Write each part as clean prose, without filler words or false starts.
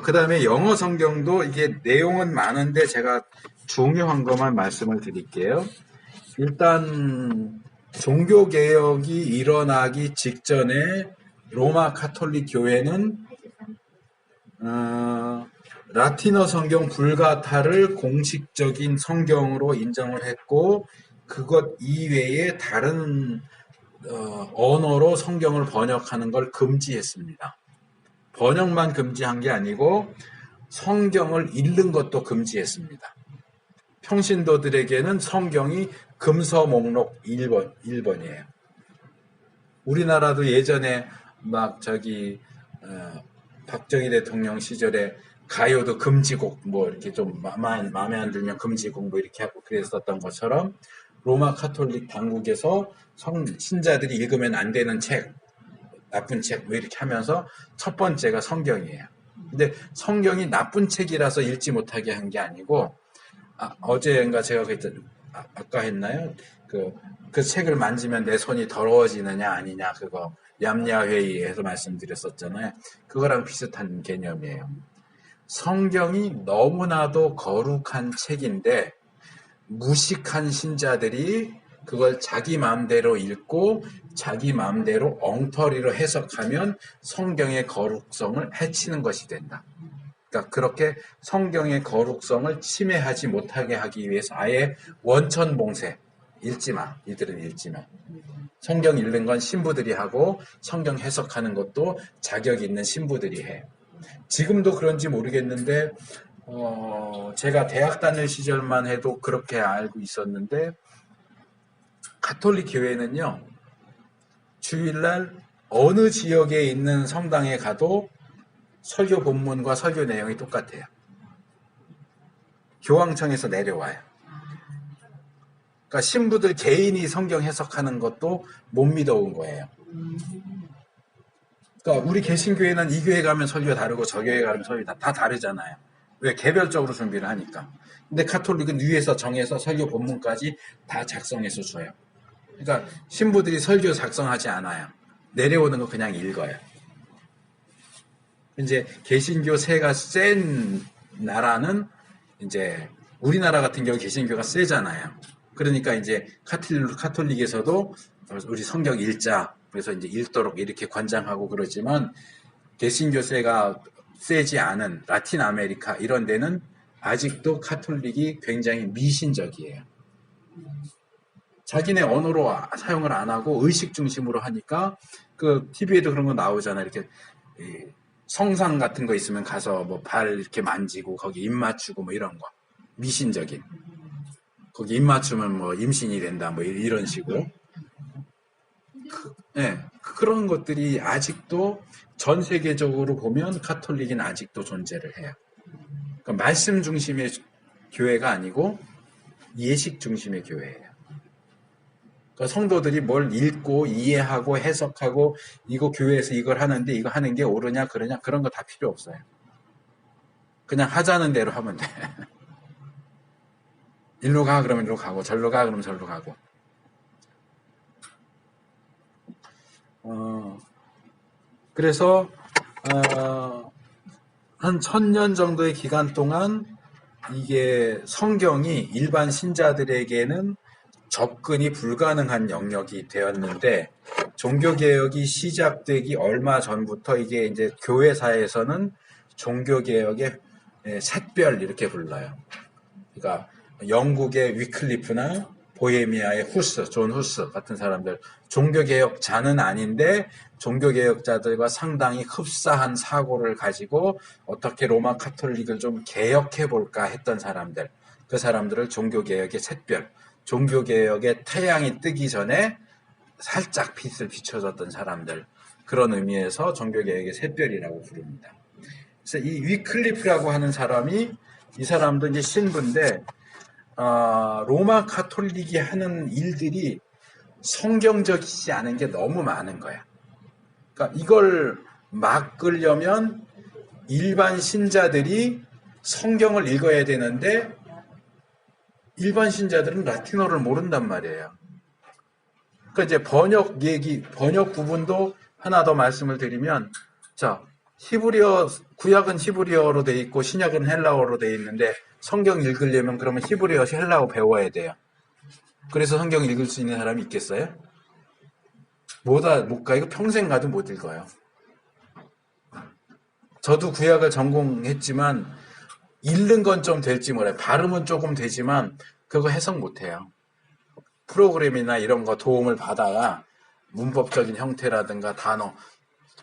그 다음에 영어 성경도 이게 내용은 많은데 제가 중요한 것만 말씀을 드릴게요. 일단 종교개혁이 일어나기 직전에 로마 카톨릭 교회는 라틴어 성경 불가타를 공식적인 성경으로 인정을 했고 그것 이외에 다른 언어로 성경을 번역하는 걸 금지했습니다. 번역만 금지한 게 아니고 성경을 읽는 것도 금지했습니다. 평신도들에게는 성경이 금서 목록 1번이에요. 우리나라도 예전에 막 박정희 대통령 시절에 가요도 금지곡 뭐 이렇게 좀 마음에 안 들면 금지곡 뭐 이렇게 하고 그랬었던 것처럼 로마 카톨릭 당국에서 신자들이 읽으면 안 되는 책, 나쁜 책 뭐 이렇게 하면서 첫 번째가 성경이에요. 근데 성경이 나쁜 책이라서 읽지 못하게 한 게 아니고 어제인가 제가 아까 했나요? 그 책을 만지면 내 손이 더러워지느냐 아니냐 그거 얌야회의에서 말씀드렸었잖아요. 그거랑 비슷한 개념이에요. 성경이 너무나도 거룩한 책인데 무식한 신자들이 그걸 자기 마음대로 읽고 자기 마음대로 엉터리로 해석하면 성경의 거룩성을 해치는 것이 된다. 그러니까 그렇게 성경의 거룩성을 침해하지 못하게 하기 위해서 아예 원천봉쇄, 읽지 마. 이들은 읽지 마. 성경 읽는 건 신부들이 하고 성경 해석하는 것도 자격 있는 신부들이 해. 지금도 그런지 모르겠는데 제가 대학 다닐 시절만 해도 그렇게 알고 있었는데 가톨릭 교회는요. 주일날 어느 지역에 있는 성당에 가도 설교 본문과 설교 내용이 똑같아요. 교황청에서 내려와요. 그러니까 신부들 개인이 성경 해석하는 것도 못 믿어온 거예요. 그러니까 우리 개신교회는 이 교회 가면 설교 다르고 저 교회 가면 설교 다 다르잖아요. 왜? 개별적으로 준비를 하니까. 근데 가톨릭은 위에서 정해서 설교 본문까지 다 작성해서 줘요. 그러니까 신부들이 설교 작성하지 않아요. 내려오는 거 그냥 읽어요. 이제 개신교세가 센 나라는 이제 우리나라 같은 경우 개신교가 세잖아요. 그러니까 이제 카톨릭에서도 우리 성경 읽자. 그래서 이제 읽도록 이렇게 권장하고 그러지만 개신교세가 세지 않은 라틴 아메리카 이런 데는 아직도 카톨릭이 굉장히 미신적이에요. 자기네 언어로 사용을 안 하고 의식 중심으로 하니까 그 TV에도 그런 거 나오잖아요. 이렇게 성상 같은 거 있으면 가서 뭐 발 이렇게 만지고 거기 입 맞추고 뭐 이런 거 미신적인 거기 입 맞추면 뭐 임신이 된다 뭐 이런 식으로 그런 것들이 아직도 전 세계적으로 보면 카톨릭은 아직도 존재를 해요. 그러니까 말씀 중심의 교회가 아니고 예식 중심의 교회예요. 그러니까 성도들이 뭘 읽고 이해하고 해석하고 이거 교회에서 이걸 하는데 이거 하는 게 옳으냐 그러냐 그런 거 다 필요 없어요. 그냥 하자는 대로 하면 돼. 일로 가 그러면 일로 가고 절로 가 그러면 절로 가고. 그래서 한 1000년 정도의 기간 동안 이게 성경이 일반 신자들에게는 접근이 불가능한 영역이 되었는데 종교개혁이 시작되기 얼마 전부터 이게 이제 교회사에서는 종교개혁의 샛별 이렇게 불러요. 그러니까 영국의 위클리프나 보헤미아의 존 후스 같은 사람들 종교개혁자는 아닌데 종교개혁자들과 상당히 흡사한 사고를 가지고 어떻게 로마 카톨릭을 좀 개혁해볼까 했던 사람들 그 사람들을 종교개혁의 샛별 종교개혁의 태양이 뜨기 전에 살짝 빛을 비춰줬던 사람들 그런 의미에서 종교개혁의 샛별이라고 부릅니다. 그래서 이 위클리프라고 하는 사람이 이 사람도 이제 신부인데 로마 카톨릭이 하는 일들이 성경적이지 않은 게 너무 많은 거야. 그러니까 이걸 막으려면 일반 신자들이 성경을 읽어야 되는데 일반 신자들은 라틴어를 모른단 말이에요. 그러니까 이제 번역 부분도 하나 더 말씀을 드리면, 자, 히브리어, 구약은 히브리어로 돼 있고 신약은 헬라어로 돼 있는데 성경 읽으려면 그러면 히브리어, 헬라어 배워야 돼요. 그래서 성경 읽을 수 있는 사람이 있겠어요? 못 가. 이거 평생 가도 못 읽어요. 저도 구약을 전공했지만 읽는 건 좀 될지 몰라요. 발음은 조금 되지만 그거 해석 못 해요. 프로그램이나 이런 거 도움을 받아야 문법적인 형태라든가 단어,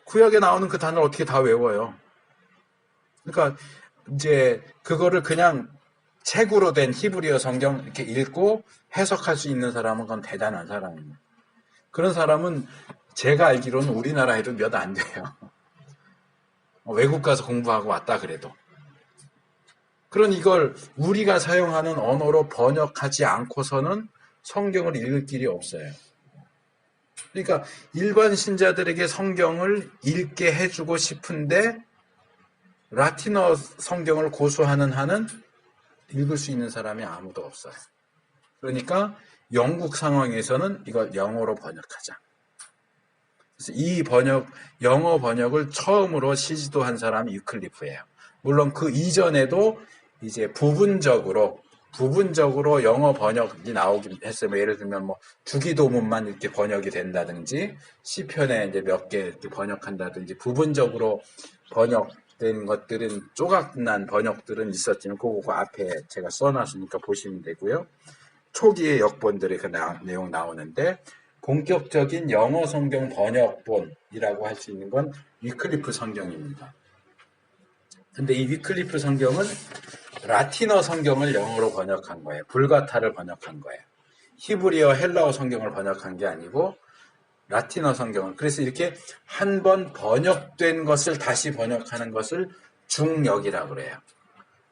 구약에 나오는 그 단어를 어떻게 다 외워요. 그러니까 이제 그거를 그냥 책으로 된 히브리어 성경 이렇게 읽고 해석할 수 있는 사람은 그건 대단한 사람입니다. 그런 사람은 제가 알기로는 우리나라에도 몇 안 돼요. 외국 가서 공부하고 왔다 그래도. 그런 이걸 우리가 사용하는 언어로 번역하지 않고서는 성경을 읽을 길이 없어요. 그러니까 일반 신자들에게 성경을 읽게 해주고 싶은데 라틴어 성경을 고수하는 한은 읽을 수 있는 사람이 아무도 없어요. 그러니까 영국 상황에서는 이걸 영어로 번역하자. 그래서 이 영어 번역을 처음으로 시도한 사람이 유클리프예요. 물론 그 이전에도 이제 부분적으로 영어 번역이 나오긴 했어요. 뭐 예를 들면 뭐 주기도문만 이렇게 번역이 된다든지 시편에 이제 몇 개 이렇게 번역한다든지 부분적으로 번역된 것들은 조각난 번역들은 있었지만 그거 앞에 제가 써놨으니까 보시면 되고요. 초기의 역본들의 그 내용 나오는데 본격적인 영어 성경 번역본이라고 할 수 있는 건 위클리프 성경입니다. 근데 이 위클리프 성경은 라틴어 성경을 영어로 번역한 거예요. 불가타를 번역한 거예요. 히브리어, 헬라어 성경을 번역한 게 아니고 라틴어 성경을. 그래서 이렇게 한 번 번역된 것을 다시 번역하는 것을 중역이라고 그래요.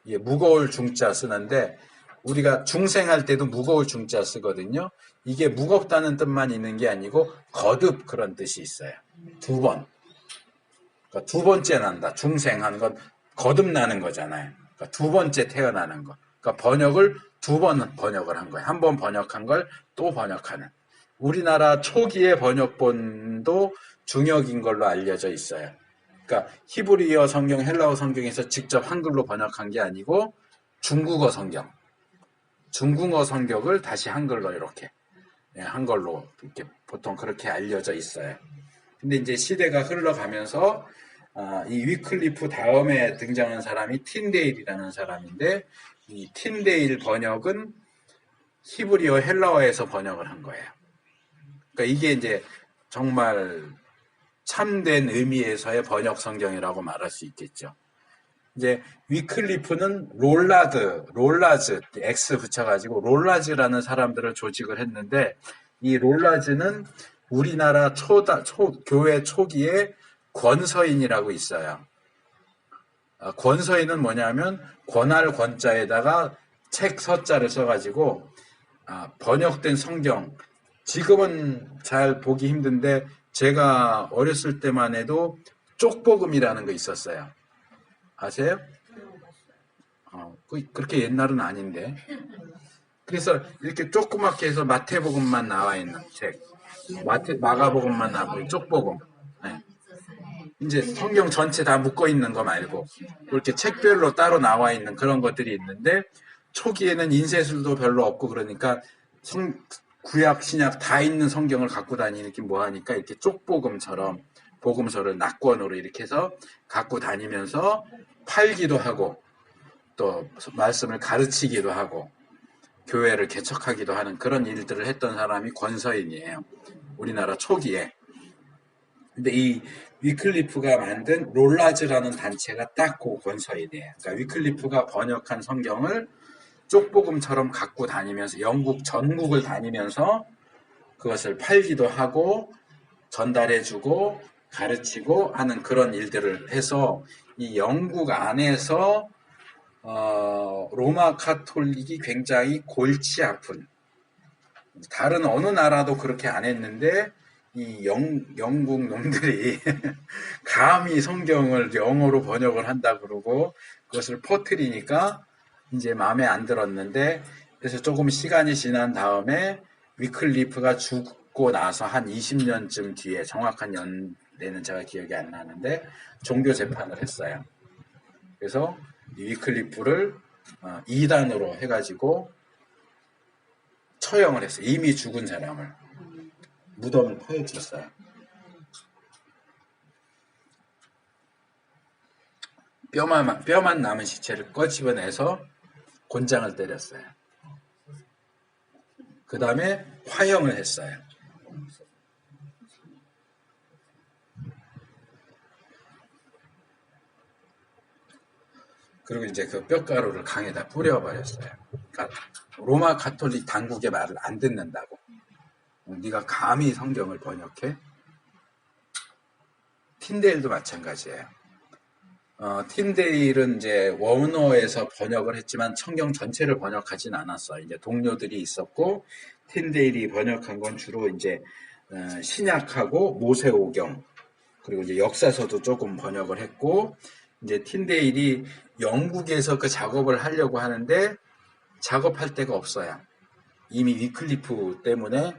이게 무거울 중자 쓰는데 우리가 중생할 때도 무거울 중자 쓰거든요. 이게 무겁다는 뜻만 있는 게 아니고 거듭 그런 뜻이 있어요. 두 번. 그러니까 두 번째 난다. 중생하는 건 거듭나는 거잖아요. 그러니까 두 번째 태어나는 거. 그러니까 번역을 두 번 번역을 한 거예요. 한 번 번역한 걸 또 번역하는. 우리나라 초기의 번역본도 중역인 걸로 알려져 있어요. 그러니까 히브리어 성경, 헬라어 성경에서 직접 한글로 번역한 게 아니고 중국어 성경을 다시 한글로 이렇게 한글로 이렇게 보통 그렇게 알려져 있어요. 근데 이제 시대가 흘러가면서 이 위클리프 다음에 등장한 사람이 틴데일이라는 사람인데 이 틴데일 번역은 히브리어 헬라어에서 번역을 한 거예요. 그러니까 이게 이제 정말 참된 의미에서의 번역 성경이라고 말할 수 있겠죠. 이제 위클리프는 롤라즈 X 붙여가지고 롤라즈라는 사람들을 조직을 했는데 이 롤라즈는 우리나라 교회 초기에 권서인이라고 있어요. 권서인은 뭐냐면 권할 권자에다가 책 서자를 써가지고 번역된 성경. 지금은 잘 보기 힘든데 제가 어렸을 때만 해도 쪽복음이라는 거 있었어요. 아세요? 그렇게 옛날은 아닌데. 그래서 이렇게 조그맣게 해서 마태복음만 나와 있는 책. 마가복음만 나오고 쪽복음. 네. 이제 성경 전체 다 묶어 있는 거 말고 그렇게 책별로 따로 나와 있는 그런 것들이 있는데 초기에는 인쇄술도 별로 없고 그러니까 구약 신약 다 있는 성경을 갖고 다니는 게 뭐하니까 이렇게 쪽복음처럼 복음서를 낙권으로 이렇게 해서 갖고 다니면서 팔기도 하고 또 말씀을 가르치기도 하고 교회를 개척하기도 하는 그런 일들을 했던 사람이 권서인이에요. 우리나라 초기에. 근데 이 위클리프가 만든 롤라즈라는 단체가 딱 그 권서인이에요. 그러니까 위클리프가 번역한 성경을 쪽복음처럼 갖고 다니면서 영국 전국을 다니면서 그것을 팔기도 하고 전달해주고 가르치고 하는 그런 일들을 해서 이 영국 안에서 로마 카톨릭이 굉장히 골치 아픈, 다른 어느 나라도 그렇게 안 했는데 이 영국 놈들이 감히 성경을 영어로 번역을 한다 그러고 그것을 퍼뜨리니까 이제 마음에 안 들었는데, 그래서 조금 시간이 지난 다음에 위클리프가 죽고 나서 한 20년쯤 뒤에, 정확한 때는 제가 기억이 안 나는데 종교 재판을 했어요. 그래서 이 위클리프를 이단으로 해가지고 처형을 했어요. 이미 죽은 사람을 무덤을 파헤쳤어요. 뼈만 남은 시체를 꺼집어내서 곤장을 때렸어요. 그 다음에 화형을 했어요. 그리고 이제 그 뼈가루를 강에다 뿌려버렸어요. 그러니까 로마 가톨릭 당국의 말을 안 듣는다고. 네가 감히 성경을 번역해? 틴데일도 마찬가지예요. 틴데일은 이제 원어에서 번역을 했지만 성경 전체를 번역하진 않았어. 이제 동료들이 있었고, 틴데일이 번역한 건 주로 이제 신약하고 모세오경, 그리고 이제 역사서도 조금 번역을 했고, 이제 틴데일이 영국에서 그 작업을 하려고 하는데 작업할 데가 없어요. 이미 위클리프 때문에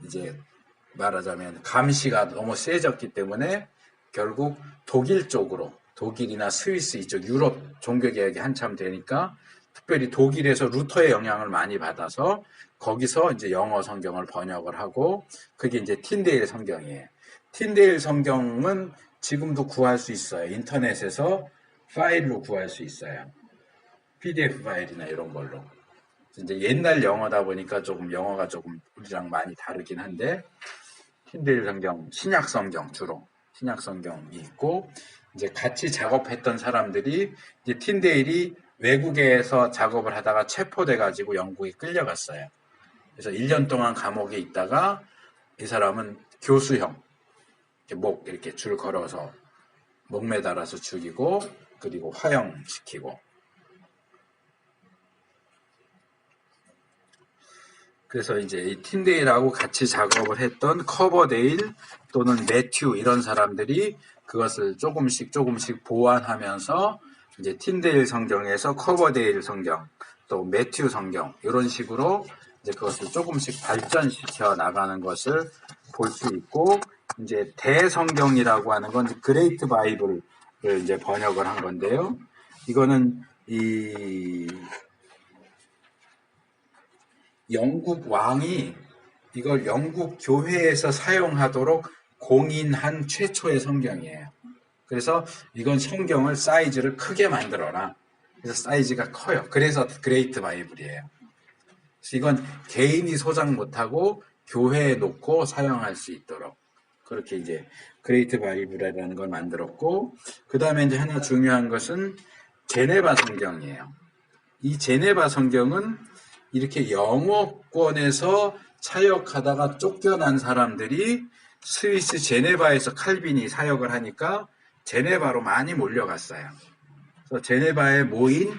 이제 말하자면 감시가 너무 세졌기 때문에 결국 독일 쪽으로, 독일이나 스위스 이쪽 유럽 종교개혁이 한참 되니까 특별히 독일에서 루터의 영향을 많이 받아서 거기서 이제 영어 성경을 번역을 하고 그게 이제 틴데일 성경이에요. 틴데일 성경은 지금도 구할 수 있어요. 인터넷에서 파일로 구할 수 있어요. PDF 파일이나 이런 걸로. 이제 옛날 영어다 보니까 조금 영어가 조금 우리랑 많이 다르긴 한데 틴데일 성경, 신약 성경 주로 신약 성경이 있고 이제 같이 작업했던 사람들이 이제 틴데일이 외국에서 작업을 하다가 체포돼 가지고 영국에 끌려갔어요. 그래서 1년 동안 감옥에 있다가 이 사람은 교수형 목 이렇게 줄 걸어서 목 매달아서 죽이고 그리고 화형시키고 그래서 이제 이 틴데일하고 같이 작업을 했던 커버데일 또는 매튜 이런 사람들이 그것을 조금씩 보완하면서 이제 틴데일 성경에서 커버데일 성경 또 매튜 성경 이런 식으로 이제 그것을 조금씩 발전시켜 나가는 것을 볼 수 있고 이제 대성경이라고 하는 건 그레이트 바이블을 이제 번역을 한 건데요. 이거는 이 영국 왕이 이걸 영국 교회에서 사용하도록 공인한 최초의 성경이에요. 그래서 이건 성경을 사이즈를 크게 만들어라. 그래서 사이즈가 커요. 그래서 그레이트 바이블이에요. 그래서 이건 개인이 소장 못하고 교회에 놓고 사용할 수 있도록 그렇게 이제 그레이트 바이블이라는 걸 만들었고 그 다음에 이제 하나 중요한 것은 제네바 성경이에요. 이 제네바 성경은 이렇게 영어권에서 사역하다가 쫓겨난 사람들이 스위스 제네바에서 칼빈이 사역을 하니까 제네바로 많이 몰려갔어요. 그래서 제네바에 모인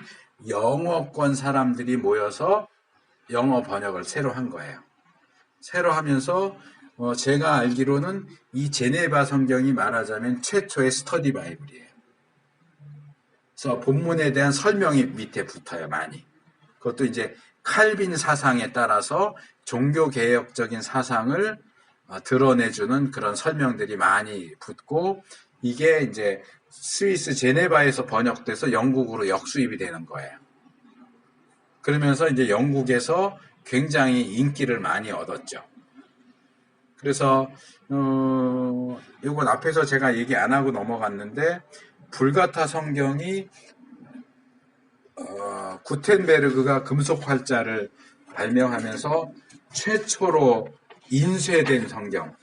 영어권 사람들이 모여서 영어 번역을 새로 한 거예요. 새로 하면서 제가 알기로는 이 제네바 성경이 말하자면 최초의 스터디 바이블이에요. 그래서 본문에 대한 설명이 밑에 붙어요, 많이. 그것도 이제 칼빈 사상에 따라서 종교개혁적인 사상을 드러내주는 그런 설명들이 많이 붙고 이게 이제 스위스 제네바에서 번역돼서 영국으로 역수입이 되는 거예요. 그러면서 이제 영국에서 굉장히 인기를 많이 얻었죠. 그래서 이건 앞에서 제가 얘기 안 하고 넘어갔는데 불가타 성경이 구텐베르그가 금속 활자를 발명하면서 최초로 인쇄된 성경,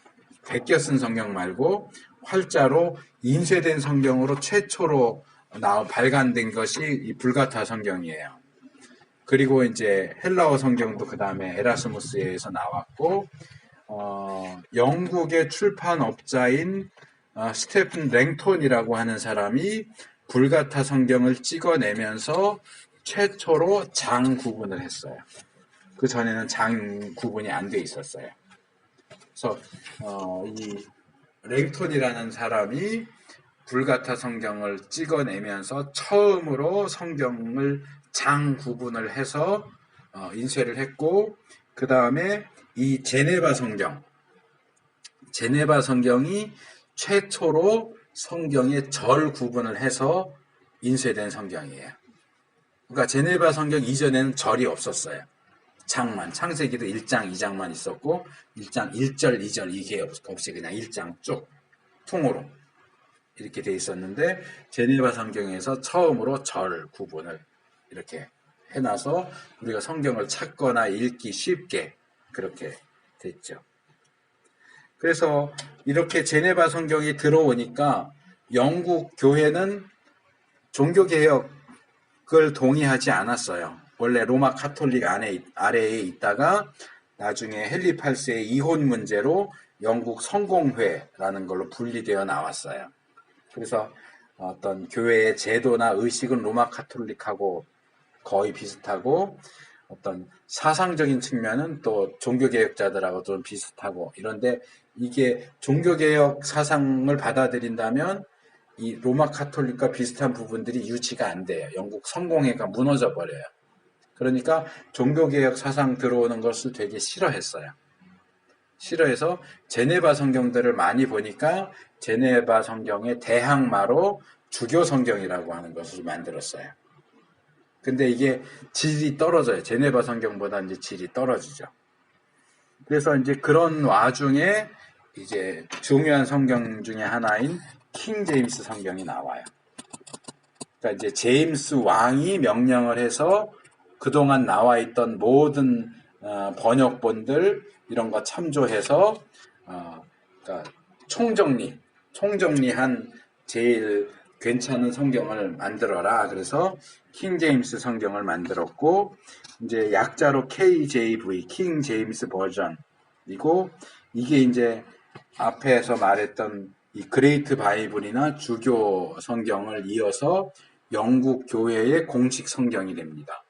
베껴 쓴 성경 말고 활자로 인쇄된 성경으로 최초로 발간된 것이 이 불가타 성경이에요. 그리고 이제 헬라어 성경도 그 다음에 에라스무스에 의해서 나왔고 영국의 출판업자인 스테픈 랭톤이라고 하는 사람이 불가타 성경을 찍어내면서 최초로 장 구분을 했어요. 그 전에는 장 구분이 안 돼 있었어요. 그래서 이 랭톤이라는 사람이 불가타 성경을 찍어내면서 처음으로 성경을 장 구분을 해서 인쇄를 했고 그 다음에 이 제네바 성경이 최초로 성경의 절 구분을 해서 인쇄된 성경이에요. 그러니까 제네바 성경 이전에는 절이 없었어요. 장만, 창세기도 1장, 2장만 있었고 1장 1절, 2절 이게 없이 그냥 1장 쭉 통으로 이렇게 돼 있었는데 제네바 성경에서 처음으로 절 구분을 이렇게 해놔서 우리가 성경을 찾거나 읽기 쉽게 그렇게 됐죠. 그래서 이렇게 제네바 성경이 들어오니까 영국 교회는 종교개혁을 동의하지 않았어요. 원래 로마 카톨릭 아래에 있다가 나중에 헨리 8세의 이혼 문제로 영국 성공회라는 걸로 분리되어 나왔어요. 그래서 어떤 교회의 제도나 의식은 로마 카톨릭하고 거의 비슷하고 어떤 사상적인 측면은 또 종교개혁자들하고 좀 비슷하고 이런데 이게 종교개혁 사상을 받아들인다면 이 로마 카톨릭과 비슷한 부분들이 유지가 안 돼요. 영국 성공회가 무너져 버려요. 그러니까 종교개혁 사상 들어오는 것을 되게 싫어했어요. 싫어해서 제네바 성경들을 많이 보니까 제네바 성경의 대항마로 주교 성경이라고 하는 것을 만들었어요. 근데 이게 질이 떨어져요. 제네바 성경보다 이제 질이 떨어지죠. 그래서 이제 그런 와중에 이제 중요한 성경 중에 하나인 킹 제임스 성경이 나와요. 그러니까 이제 제임스 왕이 명령을 해서 그동안 나와 있던 모든 번역본들 이런 거 참조해서 그러니까 총정리한 제일 괜찮은 성경을 만들어라. 그래서 킹 제임스 성경을 만들었고 이제 약자로 KJV, 킹 제임스 버전이고 이게 이제 앞에서 말했던 이 그레이트 바이블이나 주교 성경을 이어서 영국 교회의 공식 성경이 됩니다.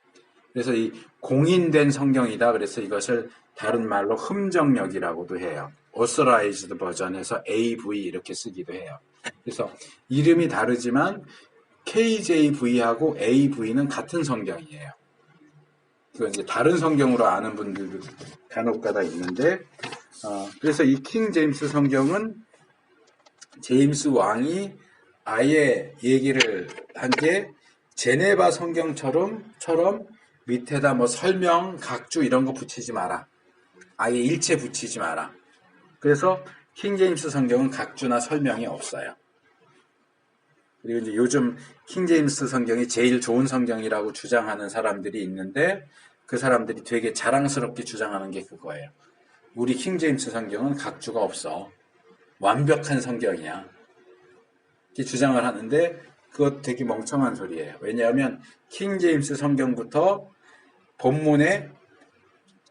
그래서 이 공인된 성경이다. 그래서 이것을 다른 말로 흠정역이라고도 해요. Authorized 버전에서 AV 이렇게 쓰기도 해요. 그래서 이름이 다르지만 KJV하고 AV는 같은 성경이에요. 이건 이제 다른 성경으로 아는 분들도 간혹가다 있는데, 그래서 이 킹 제임스 성경은 제임스 왕이 아예 얘기를 한 게 제네바 성경처럼 밑에다 뭐 설명, 각주 이런 거 붙이지 마라. 아예 일체 붙이지 마라. 그래서 킹 제임스 성경은 각주나 설명이 없어요. 그리고 이제 요즘 킹 제임스 성경이 제일 좋은 성경이라고 주장하는 사람들이 있는데 그 사람들이 되게 자랑스럽게 주장하는 게 그거예요. 우리 킹 제임스 성경은 각주가 없어. 완벽한 성경이야. 이렇게 주장을 하는데 그거 되게 멍청한 소리예요. 왜냐하면 킹 제임스 성경부터 본문에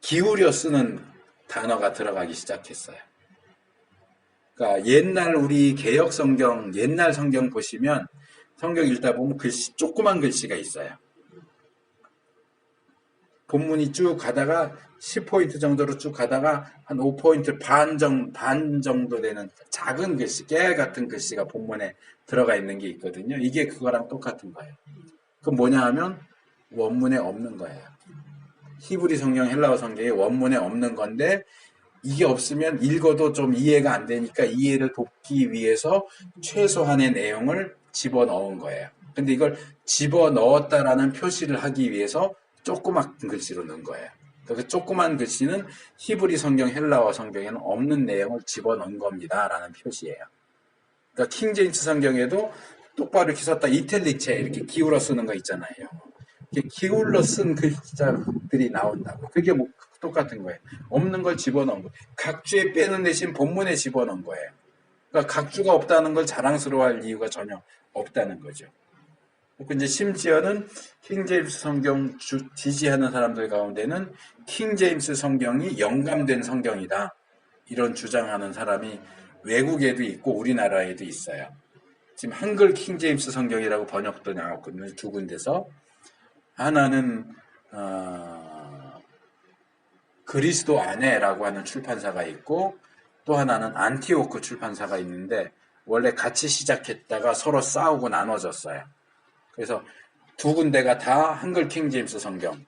기울여 쓰는 단어가 들어가기 시작했어요. 그러니까 옛날 우리 개역 성경, 옛날 성경 보시면 성경 읽다 보면 글씨, 조그만 글씨가 있어요. 본문이 쭉 가다가 10포인트 정도로 쭉 가다가 한 5포인트 반 정도 되는 작은 글씨, 깨알 같은 글씨가 본문에 들어가 있는 게 있거든요. 이게 그거랑 똑같은 거예요. 그건 뭐냐 하면 원문에 없는 거예요. 히브리 성경, 헬라어 성경에 원문에 없는 건데 이게 없으면 읽어도 좀 이해가 안 되니까 이해를 돕기 위해서 최소한의 내용을 집어넣은 거예요. 근데 이걸 집어넣었다라는 표시를 하기 위해서 조그만 글씨로 넣은 거예요. 그 조그만 글씨는 히브리 성경, 헬라어 성경에는 없는 내용을 집어넣은 겁니다. 라는 표시예요. 그러니까 킹 제임스 성경에도 똑바로 이렇게 썼다 이탈릭체 이렇게 기울어 쓰는 거 있잖아요. 이렇게 기울러 쓴 글자들이 나온다고. 그게 뭐 똑같은 거예요. 없는 걸 집어넣은 거예요. 각주에 빼는 대신 본문에 집어넣은 거예요. 그러니까 각주가 없다는 걸 자랑스러워할 이유가 전혀 없다는 거죠. 이제 심지어는 킹 제임스 성경 지지하는 사람들 가운데는 킹 제임스 성경이 영감된 성경이다. 이런 주장하는 사람이 외국에도 있고 우리나라에도 있어요. 지금 한글 킹 제임스 성경이라고 번역도 나왔거든요. 두 군데서. 하나는 그리스도 안에라고 하는 출판사가 있고 또 하나는 안티오크 출판사가 있는데 원래 같이 시작했다가 서로 싸우고 나눠졌어요. 그래서 두 군데가 다 한글 킹 제임스 성경.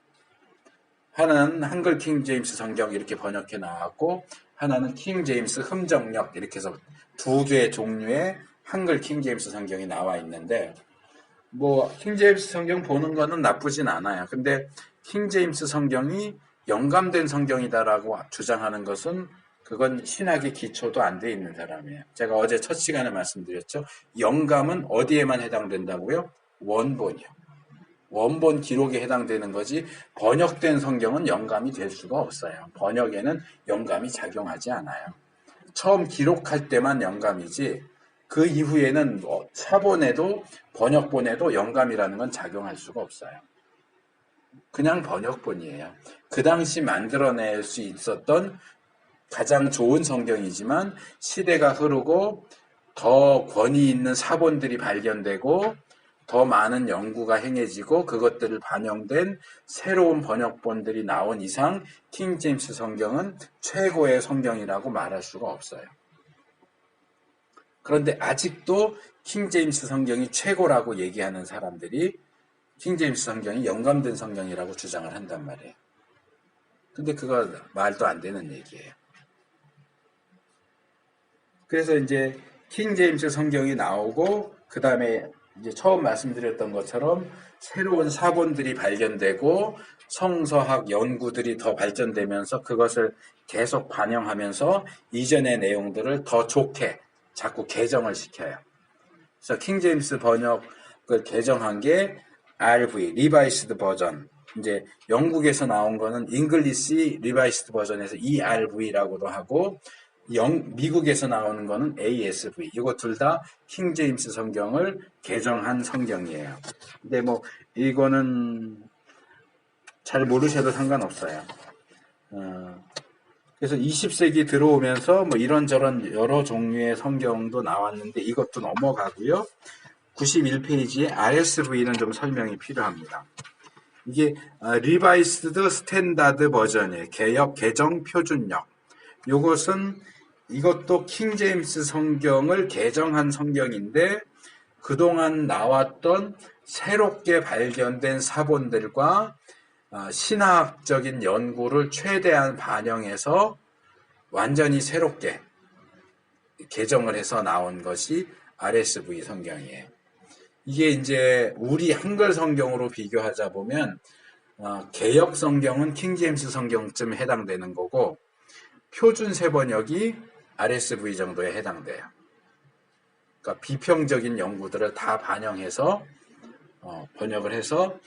하나는 한글 킹 제임스 성경 이렇게 번역해 나왔고 하나는 킹 제임스 흠정역 이렇게 해서 두 개의 종류의 한글 킹 제임스 성경이 나와 있는데 뭐 킹 제임스 성경 보는 거는 나쁘진 않아요. 근데 킹 제임스 성경이 영감된 성경이다라고 주장하는 것은 그건 신학의 기초도 안 돼 있는 사람이에요. 제가 어제 첫 시간에 말씀드렸죠. 영감은 어디에만 해당된다고요? 원본이요. 원본 기록에 해당되는 거지 번역된 성경은 영감이 될 수가 없어요. 번역에는 영감이 작용하지 않아요. 처음 기록할 때만 영감이지 그 이후에는 사본에도 번역본에도 영감이라는 건 작용할 수가 없어요. 그냥 번역본이에요. 그 당시 만들어낼 수 있었던 가장 좋은 성경이지만 시대가 흐르고 더 권위 있는 사본들이 발견되고 더 많은 연구가 행해지고 그것들을 반영된 새로운 번역본들이 나온 이상 킹 제임스 성경은 최고의 성경이라고 말할 수가 없어요. 그런데 아직도 킹 제임스 성경이 최고라고 얘기하는 사람들이 킹 제임스 성경이 영감된 성경이라고 주장을 한단 말이에요. 근데 그거 말도 안 되는 얘기예요. 그래서 이제 킹 제임스 성경이 나오고 그 다음에 이제 처음 말씀드렸던 것처럼 새로운 사본들이 발견되고 성서학 연구들이 더 발전되면서 그것을 계속 반영하면서 이전의 내용들을 더 좋게 자꾸 개정을 시켜요. 그래서 킹 제임스 번역을 개정한 게 RV, 리바이스드 버전. 이제 영국에서 나온 거는 잉글리시 리바이스드 버전에서 ERV라고도 하고 미국에서 나오는 거는 ASV. 이거 둘 다 킹 제임스 성경을 개정한 성경이에요. 근데 뭐 이거는 잘 모르셔도 상관없어요. 그래서 20세기 들어오면서 뭐 이런저런 여러 종류의 성경도 나왔는데 이것도 넘어가고요. 91페이지에 RSV는 좀 설명이 필요합니다. 이게 리바이스드 스탠다드 버전이에요. 개역 개정 표준역. 이것도 킹 제임스 성경을 개정한 성경인데 그동안 나왔던 새롭게 발견된 사본들과 신학적인 연구를 최대한 반영해서 완전히 새롭게 개정을 해서 나온 것이 RSV 성경이에요. 이게 이제 우리 한글 성경으로 비교하자 보면 개역 성경은 킹 제임스 성경쯤 해당되는 거고 표준 세번역이 RSV 정도에 해당돼요. 그러니까 비평적인 연구들을 다 반영해서 번역을 해서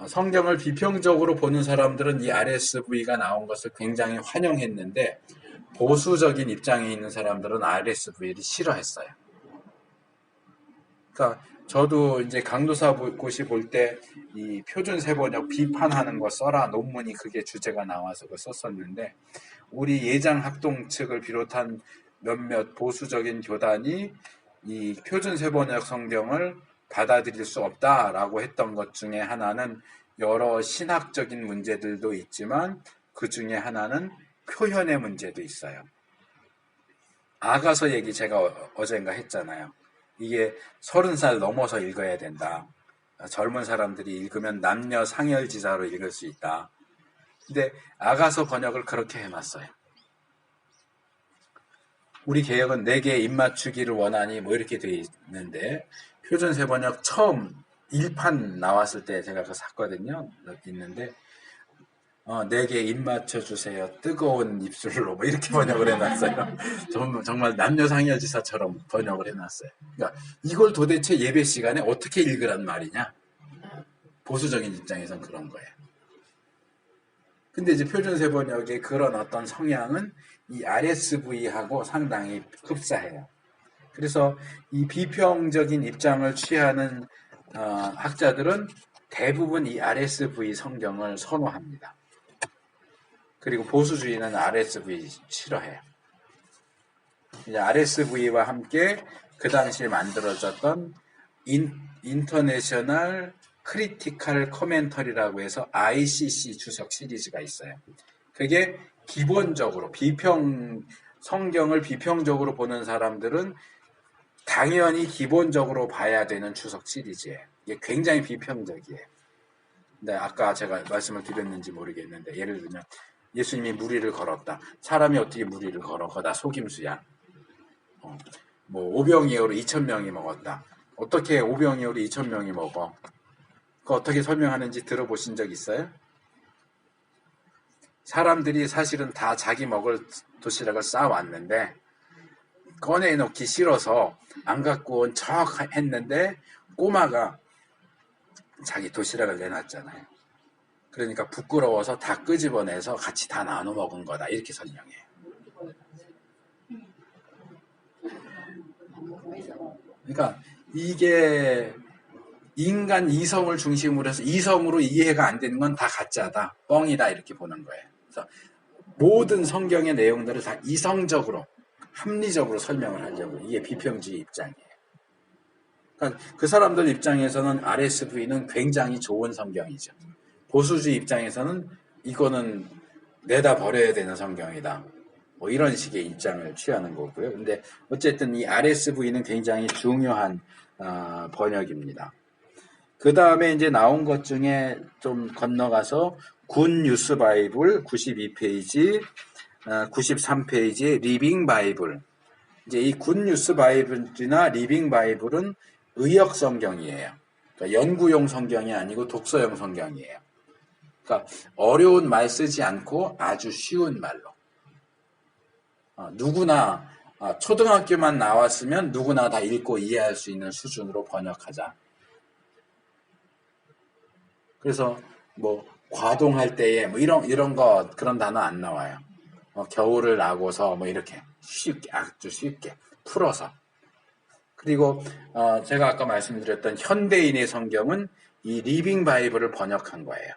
성경을 비평적으로 보는 사람들은 이 RSV가 나온 것을 굉장히 환영했는데 보수적인 입장에 있는 사람들은 RSV를 싫어했어요. 그러니까 저도 이제 강도사고시 볼 때 이 표준 세번역 비판하는 거 써라 논문이 그게 주제가 나와서 그거 썼었는데 우리 예장 학동 측을 비롯한 몇몇 보수적인 교단이 이 표준 세번역 성경을 받아들일 수 없다라고 했던 것 중에 하나는 여러 신학적인 문제들도 있지만 그 중에 하나는 표현의 문제도 있어요. 아가서 얘기 제가 어젠가 했잖아요. 이게 30살 넘어서 읽어야 된다. 젊은 사람들이 읽으면 남녀 상열지사로 읽을 수 있다. 근데 아가서 번역을 그렇게 해놨어요. 우리 개혁은 내게 입맞추기를 원하니 뭐 이렇게 돼 있는데 표준 세번역 처음 1판 나왔을 때 제가 그거 샀거든요. 있는데 내게 입맞춰 주세요. 뜨거운 입술로 뭐 이렇게 번역을 해놨어요. 정말 남녀 상여지사처럼 번역을 해놨어요. 그러니까 이걸 도대체 예배 시간에 어떻게 읽으란 말이냐? 보수적인 입장에선 그런 거예요. 근데 이제 표준 세번역의 그런 어떤 성향은 이 RSV하고 상당히 흡사해요. 그래서 이 비평적인 입장을 취하는 학자들은 대부분 이 RSV 성경을 선호합니다. 그리고 보수주의는 RSV 싫어해요. 이제 RSV와 함께 그 당시에 만들어졌던 인터내셔널 크리티컬 코멘터리라고 해서 ICC 주석 시리즈가 있어요. 그게 기본적으로 성경을 비평적으로 보는 사람들은 당연히 기본적으로 봐야 되는 주석 시리즈예요. 이게 굉장히 비평적이에요. 근데 아까 제가 말씀을 드렸는지 모르겠는데 예를 들면 예수님이 무리를 걸었다. 사람이 어떻게 무리를 걸어? 그거 다 속임수야. 뭐 오병이어로 2,000명이 먹었다. 어떻게 오병이어로 2,000명이 먹어? 그거 어떻게 설명하는지 들어보신 적 있어요? 사람들이 사실은 다 자기 먹을 도시락을 싸왔는데 꺼내놓기 싫어서 안 갖고 온 척 했는데 꼬마가 자기 도시락을 내놨잖아요. 그러니까 부끄러워서 다 끄집어내서 같이 다 나눠 먹은 거다. 이렇게 설명해요. 그러니까 이게 인간 이성을 중심으로 해서 이성으로 이해가 안 되는 건 다 가짜다. 뻥이다. 이렇게 보는 거예요. 그래서 모든 성경의 내용들을 다 이성적으로 합리적으로 설명을 하려고. 이게 비평주의 입장이에요. 그러니까 그 사람들 입장에서는 RSV는 굉장히 좋은 성경이죠. 보수주의 입장에서는 이거는 내다 버려야 되는 성경이다. 뭐 이런 식의 입장을 취하는 거고요. 근데 어쨌든 이 RSV는 굉장히 중요한 번역입니다. 그 다음에 이제 나온 것 중에 좀 건너가서 군 뉴스 바이블 92페이지, 93페이지의 리빙 바이블. 이제 이 군 뉴스 바이블이나 리빙 바이블은 의역 성경이에요. 그러니까 연구용 성경이 아니고 독서용 성경이에요. 그러니까 어려운 말 쓰지 않고 아주 쉬운 말로. 누구나 초등학교만 나왔으면 누구나 다 읽고 이해할 수 있는 수준으로 번역하자. 그래서 뭐 과동할 때에 뭐 이런 거 그런 단어 안 나와요. 겨울을 나고서 뭐 이렇게 쉽게 아주 쉽게 풀어서. 그리고 제가 아까 말씀드렸던 현대인의 성경은 이 리빙 바이블을 번역한 거예요.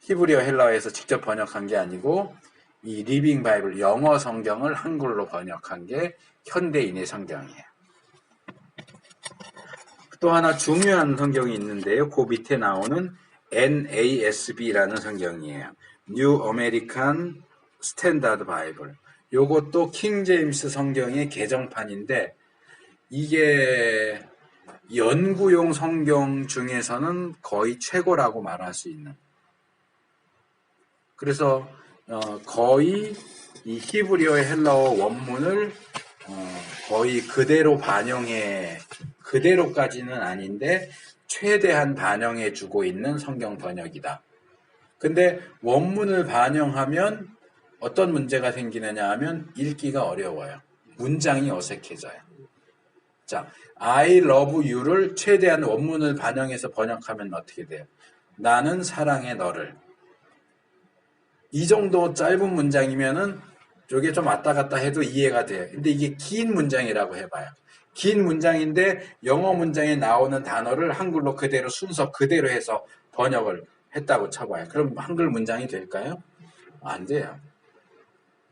히브리어 헬라어에서 직접 번역한 게 아니고 이 리빙 바이블 영어 성경을 한글로 번역한 게 현대인의 성경이에요. 또 하나 중요한 성경이 있는데요. 그 밑에 나오는 NASB라는 성경이에요. New American Standard Bible. 요것도 킹 제임스 성경의 개정판인데 이게 연구용 성경 중에서는 거의 최고라고 말할 수 있는. 그래서 거의 이 히브리어의 헬라어 원문을 거의 그대로 그대로까지는 아닌데 최대한 반영해 주고 있는 성경 번역이다. 근데 원문을 반영하면 어떤 문제가 생기느냐 하면 읽기가 어려워요. 문장이 어색해져요. 자, I love you를 최대한 원문을 반영해서 번역하면 어떻게 돼요? 나는 사랑해 너를. 이 정도 짧은 문장이면은 저게 좀 왔다 갔다 해도 이해가 돼요. 근데 이게 긴 문장이라고 해봐요. 긴 문장인데 영어 문장에 나오는 단어를 한글로 그대로 순서 그대로 해서 번역을 했다고 쳐봐요. 그럼 한글 문장이 될까요? 안 돼요.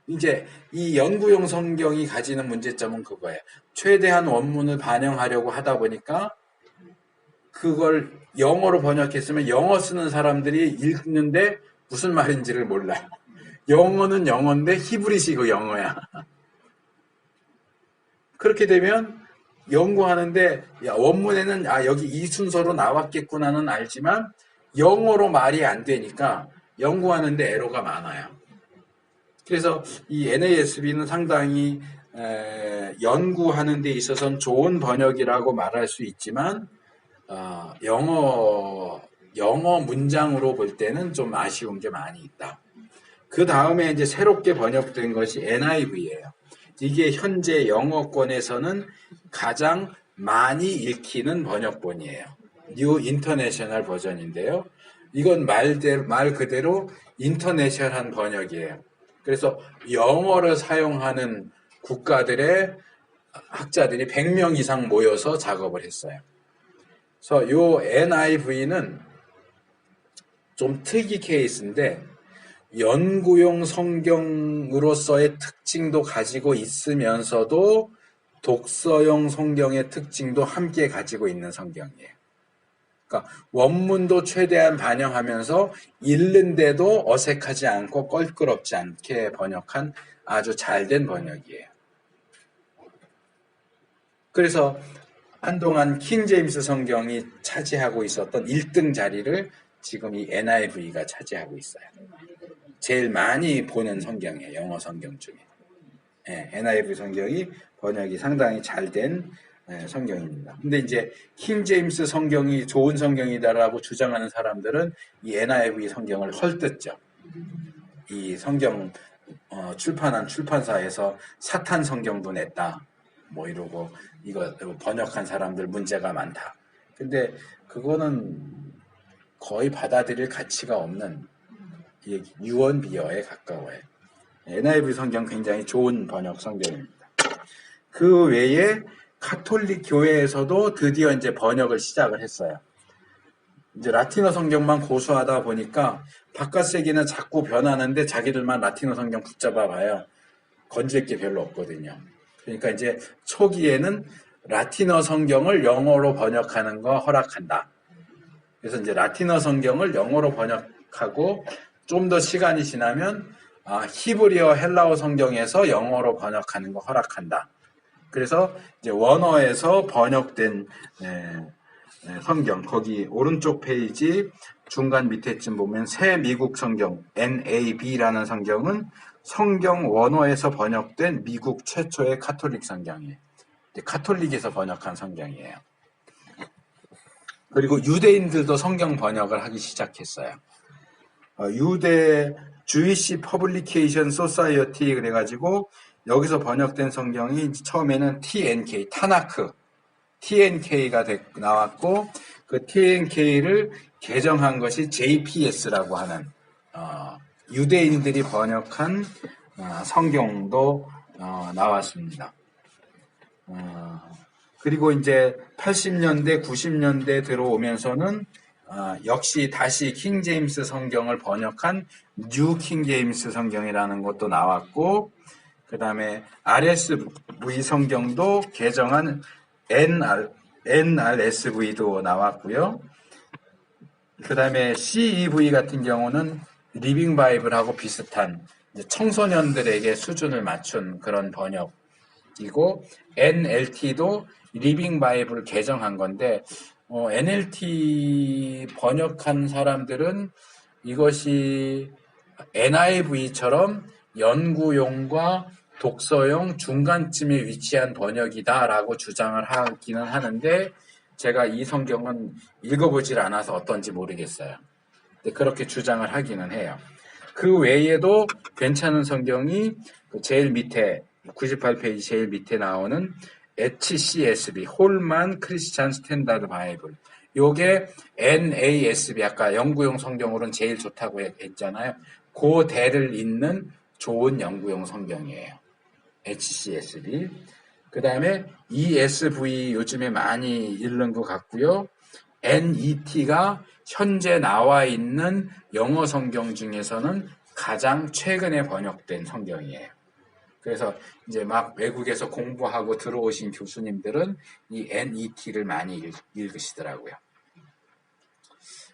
이제 이 연구용 성경이 가지는 문제점은 그거예요. 최대한 원문을 반영하려고 하다 보니까 그걸 영어로 번역했으면 영어 쓰는 사람들이 읽는데 무슨 말인지를 몰라요. 영어는 영어인데 히브리식 영어야. 그렇게 되면 연구하는데 원문에는 여기 이 순서로 나왔겠구나는 알지만 영어로 말이 안 되니까 연구하는데 에러가 많아요. 그래서 이 NASB는 상당히 연구하는 데 있어서는 좋은 번역이라고 말할 수 있지만 영어 문장으로 볼 때는 좀 아쉬운 게 많이 있다. 그 다음에 이제 새롭게 번역된 것이 NIV예요. 이게 현재 영어권에서는 가장 많이 읽히는 번역본이에요. New International 버전인데요. 이건 말 그대로 인터내셔널한 번역이에요. 그래서 영어를 사용하는 국가들의 학자들이 100명 이상 모여서 작업을 했어요. 그래서 이 NIV는 좀 특이 케이스인데 연구용 성경으로서의 특징도 가지고 있으면서도 독서용 성경의 특징도 함께 가지고 있는 성경이에요. 그러니까 원문도 최대한 반영하면서 읽는데도 어색하지 않고 껄끄럽지 않게 번역한 아주 잘된 번역이에요. 그래서 한동안 킹 제임스 성경이 차지하고 있었던 1등 자리를 지금 이 NIV가 차지하고 있어요. 제일 많이 보는 성경이에요. 영어 성경 중에. NIV 성경이 번역이 상당히 잘된 성경입니다. 근데 이제 킹 제임스 성경이 좋은 성경이다라고 주장하는 사람들은 이 NIV 성경을 헐뜯죠. 이 성경 출판한 출판사에서 사탄 성경도 냈다. 뭐 이러고 이거 번역한 사람들 문제가 많다. 근데 그거는 거의 받아들일 가치가 없는 유언비어에 가까워요. NIV 성경 굉장히 좋은 번역 성경입니다. 그 외에 가톨릭 교회에서도 드디어 이제 번역을 시작을 했어요. 이제 라틴어 성경만 고수하다 보니까 바깥 세계는 자꾸 변하는데 자기들만 라틴어 성경 붙잡아 봐요. 건질 게 별로 없거든요. 그러니까 이제 초기에는 라틴어 성경을 영어로 번역하는 거 허락한다. 그래서 이제 라틴어 성경을 영어로 번역하고 좀 더 시간이 지나면 히브리어 헬라어 성경에서 영어로 번역하는 거 허락한다. 그래서 이제 원어에서 번역된 성경, 거기 오른쪽 페이지 중간 밑에쯤 보면 새 미국 성경 NAB라는 성경은 성경 원어에서 번역된 미국 최초의 카톨릭 성경이에요. 카톨릭에서 번역한 성경이에요. 그리고 유대인들도 성경 번역을 하기 시작했어요. 유대 주이시 퍼블리케이션 소사이어티 그래가지고 여기서 번역된 성경이 처음에는 TNK 타나크 TNK가 나왔고 그 TNK를 개정한 것이 JPS라고 하는 유대인들이 번역한 성경도 나왔습니다. 그리고 이제 80년대, 90년대 들어오면서는 역시 다시 킹 제임스 성경을 번역한 뉴 킹 제임스 성경이라는 것도 나왔고, 그 다음에 RSV 성경도 개정한 NRSV도 나왔고요. 그 다음에 CEV 같은 경우는 리빙 바이블하고 비슷한 청소년들에게 수준을 맞춘 그런 번역이고, NLT도 리빙 바이블을 개정한 건데, NLT 번역한 사람들은 이것이 NIV처럼 연구용과 독서용 중간쯤에 위치한 번역이다라고 주장을 하기는 하는데 제가 이 성경은 읽어보질 않아서 어떤지 모르겠어요. 근데 그렇게 주장을 하기는 해요. 그 외에도 괜찮은 성경이 제일 밑에 98페이지 제일 밑에 나오는 HCSB 홀만 크리스찬 스탠다드 바이블. 요게 NASB 아까 연구용 성경으로는 제일 좋다고 했잖아요. 그 대를 잇는 좋은 연구용 성경이에요. HCSB. 그 다음에 ESV 요즘에 많이 읽는 것 같고요. NET가 현재 나와 있는 영어 성경 중에서는 가장 최근에 번역된 성경이에요. 그래서 이제 막 외국에서 공부하고 들어오신 교수님들은 이 NET를 많이 읽으시더라고요.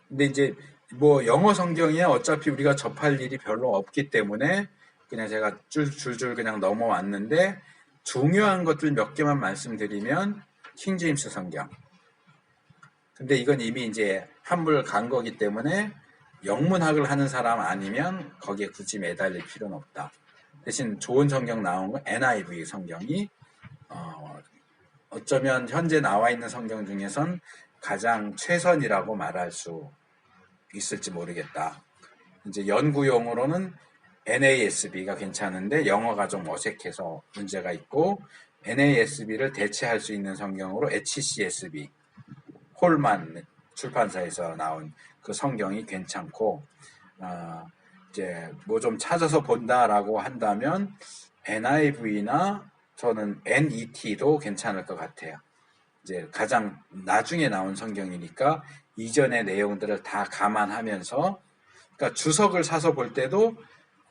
근데 이제 뭐 영어 성경이야 어차피 우리가 접할 일이 별로 없기 때문에 그냥 제가 줄줄 그냥 넘어왔는데 중요한 것들 몇 개만 말씀드리면 킹 제임스 성경. 근데 이건 이미 이제 한물 간 거기 때문에 영문학을 하는 사람 아니면 거기에 굳이 매달릴 필요는 없다. 대신 좋은 성경 나온 건 NIV 성경이 어쩌면 현재 나와 있는 성경 중에선 가장 최선이라고 말할 수 있을지 모르겠다. 이제 연구용으로는 NASB가 괜찮은데 영어가 좀 어색해서 문제가 있고 NASB를 대체할 수 있는 성경으로 HCSB 홀만 출판사에서 나온 그 성경이 괜찮고 이제 뭐 좀 찾아서 본다라고 한다면 NIV나 저는 NET도 괜찮을 것 같아요. 이제 가장 나중에 나온 성경이니까 이전의 내용들을 다 감안하면서 그러니까 주석을 사서 볼 때도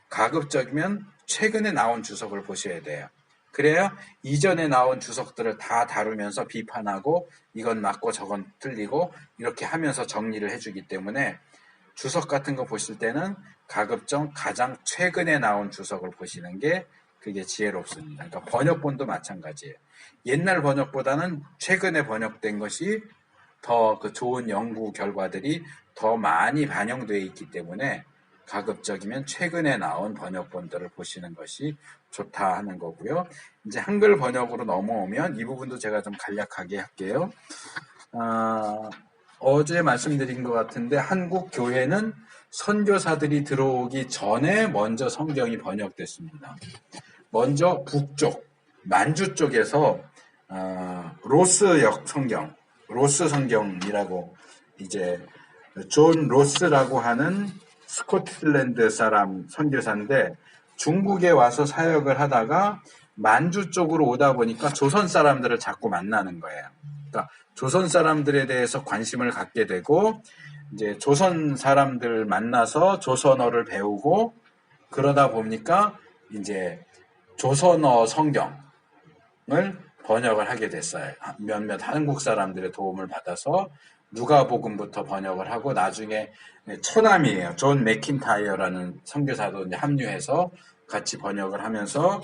가급적이면 최근에 나온 주석을 보셔야 돼요. 그래야 이전에 나온 주석들을 다 다루면서 비판하고 이건 맞고 저건 틀리고 이렇게 하면서 정리를 해주기 때문에 주석 같은 거 보실 때는 가급적 가장 최근에 나온 주석을 보시는 게 그게 지혜롭습니다. 그러니까 번역본도 마찬가지예요. 옛날 번역보다는 최근에 번역된 것이 더 그 좋은 연구 결과들이 더 많이 반영되어 있기 때문에 가급적이면 최근에 나온 번역본들을 보시는 것이 좋다 하는 거고요. 이제 한글 번역으로 넘어오면 이 부분도 제가 좀 간략하게 할게요. 어제 말씀드린 것 같은데 한국 교회는 선교사들이 들어오기 전에 먼저 성경이 번역됐습니다. 먼저 북쪽, 만주 쪽에서 로스 성경이라고 이제 존 로스라고 하는 스코틀랜드 사람 선교사인데 중국에 와서 사역을 하다가 만주 쪽으로 오다 보니까 조선 사람들을 자꾸 만나는 거예요. 그러니까 조선 사람들에 대해서 관심을 갖게 되고 이제 조선 사람들 만나서 조선어를 배우고 그러다 보니까 이제 조선어 성경을 번역을 하게 됐어요. 몇몇 한국 사람들의 도움을 받아서 누가복음부터 번역을 하고 나중에 처남이에요. 존 맥킨타이어라는 선교사도 이제 합류해서 같이 번역을 하면서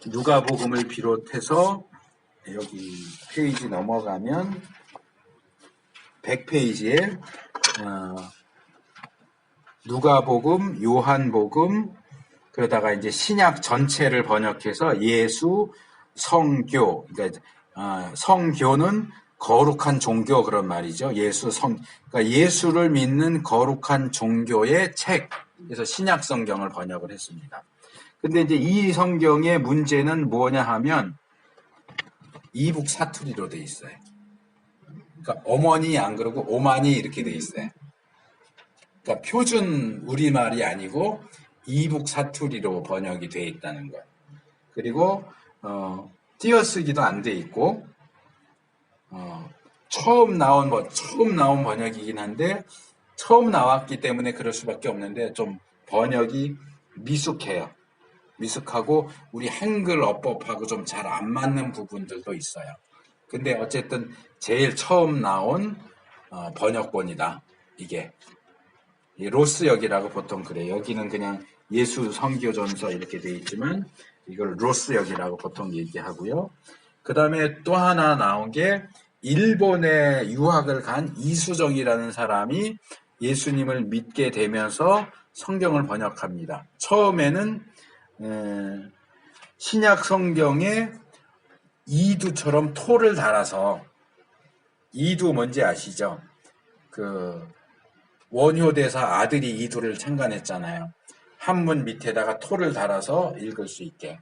누가복음을 비롯해서 여기 페이지 넘어가면 100페이지에 누가복음, 요한복음 그러다가 이제 신약 전체를 번역해서 예수, 성교, 그러니까 성교는 거룩한 종교 그런 말이죠. 그러니까 예수를 믿는 거룩한 종교의 책. 그래서 신약 성경을 번역을 했습니다. 근데 이제 이 성경의 문제는 뭐냐 하면 이북 사투리로 돼 있어요. 그러니까 어머니 안 그러고 오마니 이렇게 돼 있어요. 그러니까 표준 우리말이 아니고 이북 사투리로 번역이 돼 있다는 거예요. 그리고 띄어쓰기도 안 돼 있고 처음 나온 번역이긴 한데 처음 나왔기 때문에 그럴 수밖에 없는데 좀 번역이 미숙해요. 미숙하고 우리 한글 어법하고 좀 잘 안 맞는 부분들도 있어요. 근데 어쨌든 제일 처음 나온 번역본이다. 이게 로스역이라고 보통 그래요. 여기는 그냥 예수 선교전서 이렇게 돼 있지만 이걸 로스역이라고 보통 얘기하고요. 그 다음에 또 하나 나온 게 일본에 유학을 간 이수정이라는 사람이 예수님을 믿게 되면서 성경을 번역합니다. 처음에는 신약 성경에 이두처럼 토를 달아서 이두 뭔지 아시죠? 그 원효대사 아들이 이두를 창간했잖아요. 한문 밑에다가 토를 달아서 읽을 수 있게.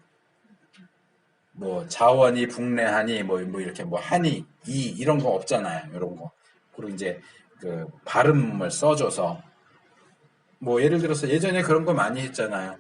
뭐 자원이 북래하니 뭐 이렇게 뭐 하니 이런 거 없잖아요. 이런 거. 그리고 이제 그 발음을 써줘서 뭐 예를 들어서 예전에 그런 거 많이 했잖아요.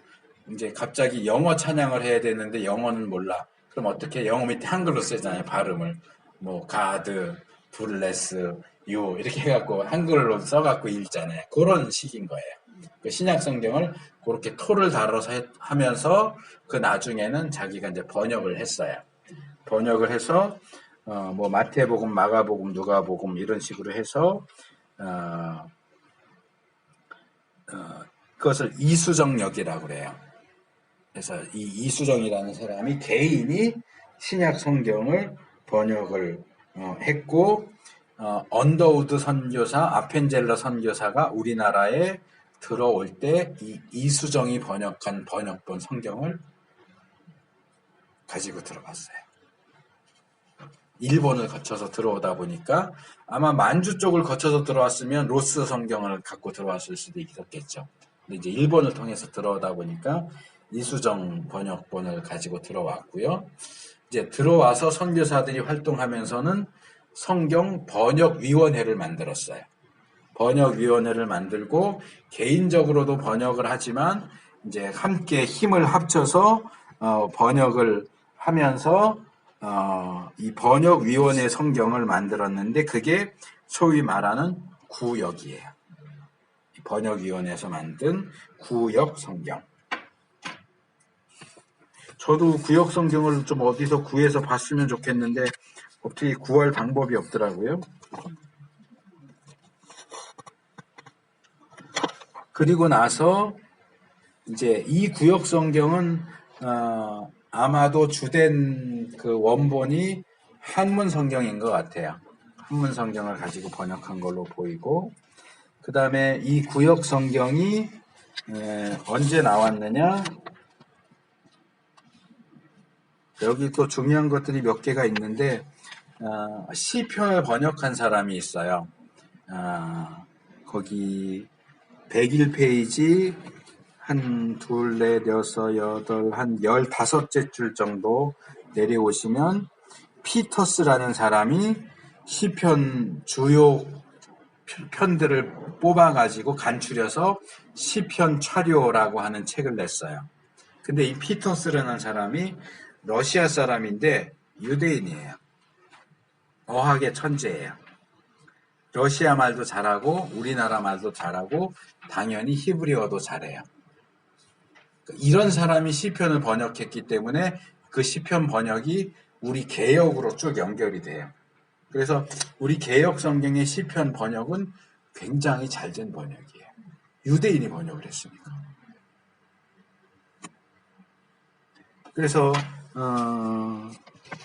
이제 갑자기 영어 찬양을 해야 되는데 영어는 몰라. 그럼 어떻게 영어 밑에 한글로 쓰잖아요. 발음을 뭐 가드, 블레스, 유 이렇게 해갖고 한글로 써갖고 읽잖아요. 그런 식인 거예요. 그 신약 성경을 그렇게 토를 달아서 하면서 그 나중에는 자기가 이제 번역을 했어요. 번역을 해서 뭐 마태복음, 마가복음, 누가복음 이런 식으로 해서 그것을 이수정역이라고 그래요. 그래서 이 이수정이라는 사람이 개인이 신약 성경을 번역을 했고 언더우드 선교사, 아펜젤러 선교사가 우리나라에 들어올 때 이 이수정이 번역한 번역본 성경을 가지고 들어갔어요. 일본을 거쳐서 들어오다 보니까 아마 만주 쪽을 거쳐서 들어왔으면 로스 성경을 갖고 들어왔을 수도 있었겠죠. 근데 이제 일본을 통해서 들어오다 보니까 이수정 번역본을 가지고 들어왔고요. 이제 들어와서 선교사들이 활동하면서는 성경 번역위원회를 만들었어요. 번역위원회를 만들고 개인적으로도 번역을 하지만 이제 함께 힘을 합쳐서 번역을 하면서 이 번역위원회 성경을 만들었는데 그게 소위 말하는 구역이에요. 번역위원회에서 만든 구역 성경. 저도 구역 성경을 좀 어디서 구해서 봤으면 좋겠는데 어떻게 구할 방법이 없더라고요. 그리고 나서 이제 이 구역 성경은 아마도 주된 그 원본이 한문 성경인 것 같아요. 한문 성경을 가지고 번역한 걸로 보이고 그 다음에 이 구역 성경이 언제 나왔느냐? 여기 또 중요한 것들이 몇 개가 있는데 시편을 번역한 사람이 있어요. 거기 101페이지 한 둘, 넷, 여섯, 여덟, 한 15째 줄 정도 내려오시면 피터스라는 사람이 시편 주요 편들을 뽑아가지고 간추려서 시편 차료라고 하는 책을 냈어요. 근데 이 피터스라는 사람이 러시아 사람인데 유대인이에요. 어학의 천재예요. 러시아 말도 잘하고 우리나라 말도 잘하고 당연히 히브리어도 잘해요. 이런 사람이 시편을 번역했기 때문에 그 시편 번역이 우리 개역으로 쭉 연결이 돼요. 그래서 우리 개역 성경의 시편 번역은 굉장히 잘된 번역이에요. 유대인이 번역을 했으니까. 그래서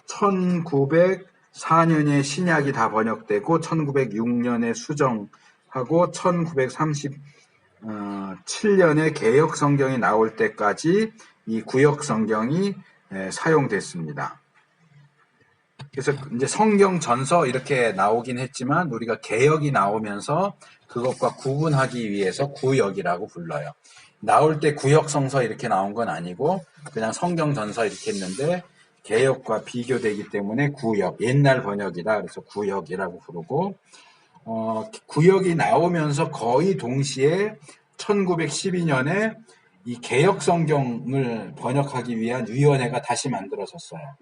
1904년에 신약이 다 번역되고 1906년에 수정하고 1937년에 개역 성경이 나올 때까지 이 구역 성경이 사용됐습니다. 그래서 이제 성경 전서 이렇게 나오긴 했지만 우리가 개역이 나오면서 그것과 구분하기 위해서 구역이라고 불러요. 나올 때 구역 성서 이렇게 나온 건 아니고 그냥 성경 전서 이렇게 했는데 개역과 비교되기 때문에 구역, 옛날 번역이다. 그래서 구역이라고 부르고 구역이 나오면서 거의 동시에 1912년에 이 개역 성경을 번역하기 위한 위원회가 다시 만들어졌어요.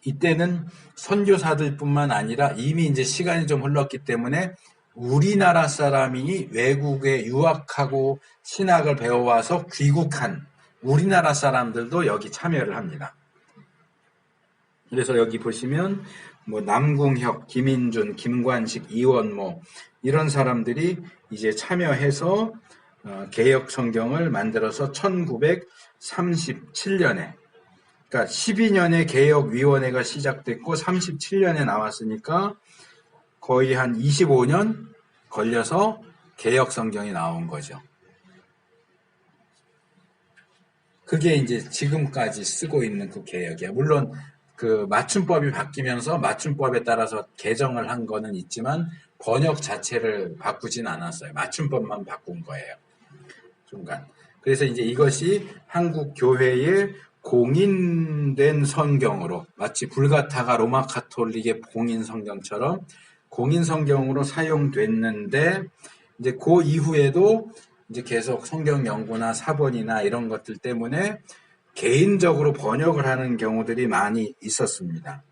이때는 선교사들뿐만 아니라 이미 이제 시간이 좀 흘렀기 때문에 우리나라 사람이 외국에 유학하고 신학을 배워와서 귀국한 우리나라 사람들도 여기 참여를 합니다. 그래서 여기 보시면 뭐 남궁혁, 김인준, 김관식, 이원모 이런 사람들이 이제 참여해서 개역 성경을 만들어서 1937년에 그러니까 12년에 개역위원회가 시작됐고 37년에 나왔으니까 거의 한 25년 걸려서 개역 성경이 나온 거죠. 그게 이제 지금까지 쓰고 있는 그 개역이야. 물론 그 맞춤법이 바뀌면서 맞춤법에 따라서 개정을 한 거는 있지만 번역 자체를 바꾸진 않았어요. 맞춤법만 바꾼 거예요. 중간. 그래서 이제 이것이 한국 교회의 공인된 성경으로 마치 불가타가 로마 카톨릭의 공인 성경처럼 공인 성경으로 사용됐는데 이제 그 이후에도 이제 계속 성경 연구나 사본이나 이런 것들 때문에 개인적으로 번역을 하는 경우들이 많이 있었습니다.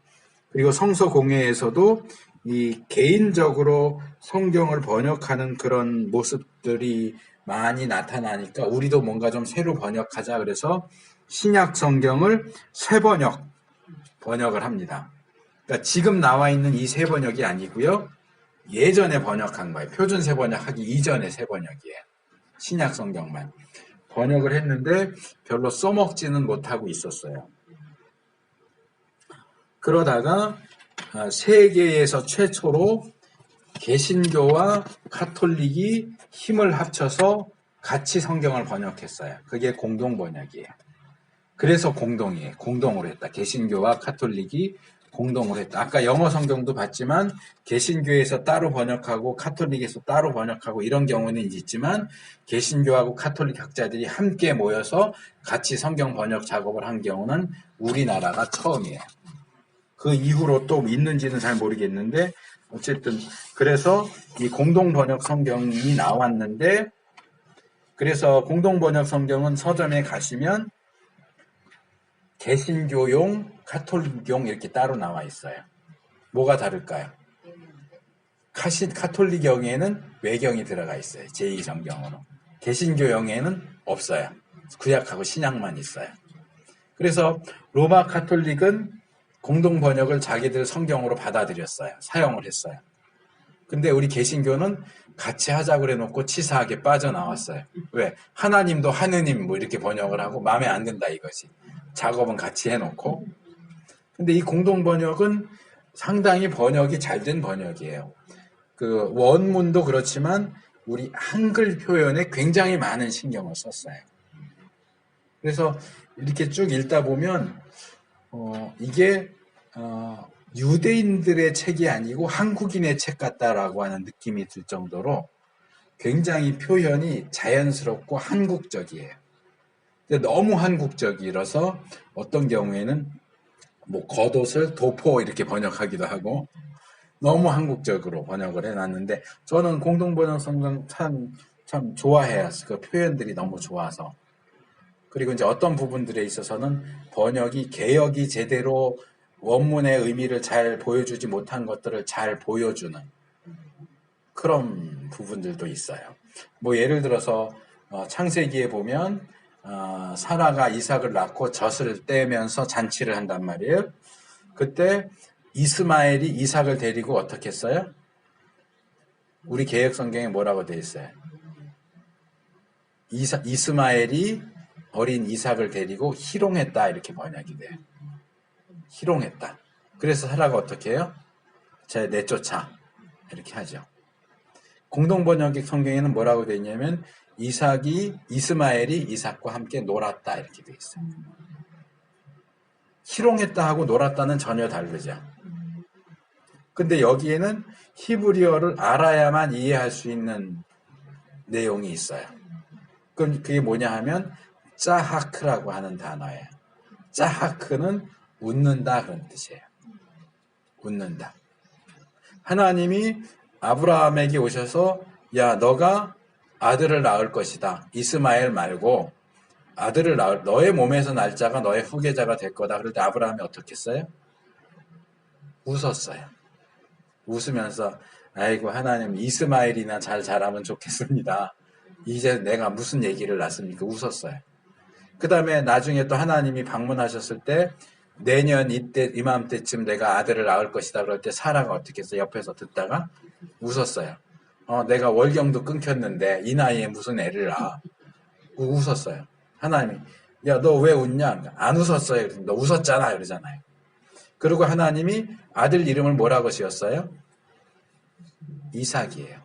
그리고 성서 공회에서도 이 개인적으로 성경을 번역하는 그런 모습들이 많이 나타나니까 우리도 뭔가 좀 새로 번역하자 그래서 신약 성경을 새 번역을 합니다. 그러니까 지금 나와 있는 이 새 번역이 아니고요. 예전에 번역한 거예요. 표준 새 번역하기 이전의 새 번역이에요. 신약 성경만. 번역을 했는데 별로 써먹지는 못하고 있었어요. 그러다가 세계에서 최초로 개신교와 카톨릭이 힘을 합쳐서 같이 성경을 번역했어요. 그게 공동 번역이에요. 그래서 공동이에요. 공동으로 했다. 개신교와 카톨릭이 공동으로 했다. 아까 영어 성경도 봤지만 개신교에서 따로 번역하고 카톨릭에서 따로 번역하고 이런 경우는 있지만 개신교하고 카톨릭 학자들이 함께 모여서 같이 성경 번역 작업을 한 경우는 우리나라가 처음이에요. 그 이후로 또 있는지는 잘 모르겠는데 어쨌든 그래서 이 공동 번역 성경이 나왔는데 그래서 공동 번역 성경은 서점에 가시면 개신교용, 카톨릭용 이렇게 따로 나와 있어요. 뭐가 다를까요? 카톨릭용에는 외경이 들어가 있어요. 제2성경으로. 개신교용에는 없어요. 구약하고 신약만 있어요. 그래서 로마 카톨릭은 공동 번역을 자기들 성경으로 받아들였어요. 사용을 했어요. 근데 우리 개신교는 같이 하자고 그래놓고 치사하게 빠져나왔어요. 왜? 하나님도 하느님 뭐 이렇게 번역을 하고 마음에 안 든다 이거지. 작업은 같이 해놓고. 근데 이 공동 번역은 상당히 번역이 잘 된 번역이에요. 그 원문도 그렇지만 우리 한글 표현에 굉장히 많은 신경을 썼어요. 그래서 이렇게 쭉 읽다 보면 이게 유대인들의 책이 아니고 한국인의 책 같다라고 하는 느낌이 들 정도로 굉장히 표현이 자연스럽고 한국적이에요. 근데 너무 한국적이라서 어떤 경우에는 뭐 겉옷을 도포 이렇게 번역하기도 하고 너무 한국적으로 번역을 해놨는데 저는 공동번역 성경 참 좋아해요. 그 표현들이 너무 좋아서. 그리고 이제 어떤 부분들에 있어서는 번역이 개역이 제대로 원문의 의미를 잘 보여주지 못한 것들을 잘 보여주는 그런 부분들도 있어요. 뭐 예를 들어서 창세기에 보면 사라가 이삭을 낳고 젖을 떼면서 잔치를 한단 말이에요. 그때 이스마엘이 이삭을 데리고 어떻게 했어요? 우리 개역 성경에 뭐라고 되어 있어요? 이스마엘이 어린 이삭을 데리고 희롱했다 이렇게 번역이 돼요. 희롱했다. 그래서 사라가 어떻게 해요? 내쫓아 이렇게 하죠. 공동번역 성경에는 뭐라고 되어 있냐면 이스마엘이 이삭과 함께 놀았다 이렇게 되어 있어요. 희롱했다 하고 놀았다는 전혀 다르죠. 근데 여기에는 히브리어를 알아야만 이해할 수 있는 내용이 있어요. 그게 뭐냐 하면 짜하크라고 하는 단어예요. 짜하크는 웃는다 그런 뜻이에요. 웃는다. 하나님이 아브라함에게 오셔서 야 너가 아들을 낳을 것이다. 이스마엘 말고 아들을 낳을 너의 몸에서 날 자가 너의 후계자가 될 거다. 그럴 때 아브라함이 어떻게 했어요? 웃었어요. 웃으면서 아이고 하나님 이스마엘이나 잘 자라면 좋겠습니다. 이제 내가 무슨 얘기를 낳습니까? 웃었어요. 그 다음에 나중에 또 하나님이 방문하셨을 때 내년 이맘때쯤 내가 아들을 낳을 것이다. 그럴 때 사라가 어떻게 했어요? 옆에서 듣다가 웃었어요. 내가 월경도 끊겼는데 이 나이에 무슨 애를 낳아. 웃었어요. 하나님이 야 너 왜 웃냐? 안 웃었어요. 너 웃었잖아. 그러잖아요. 그리고 하나님이 아들 이름을 뭐라고 지었어요? 이삭이에요.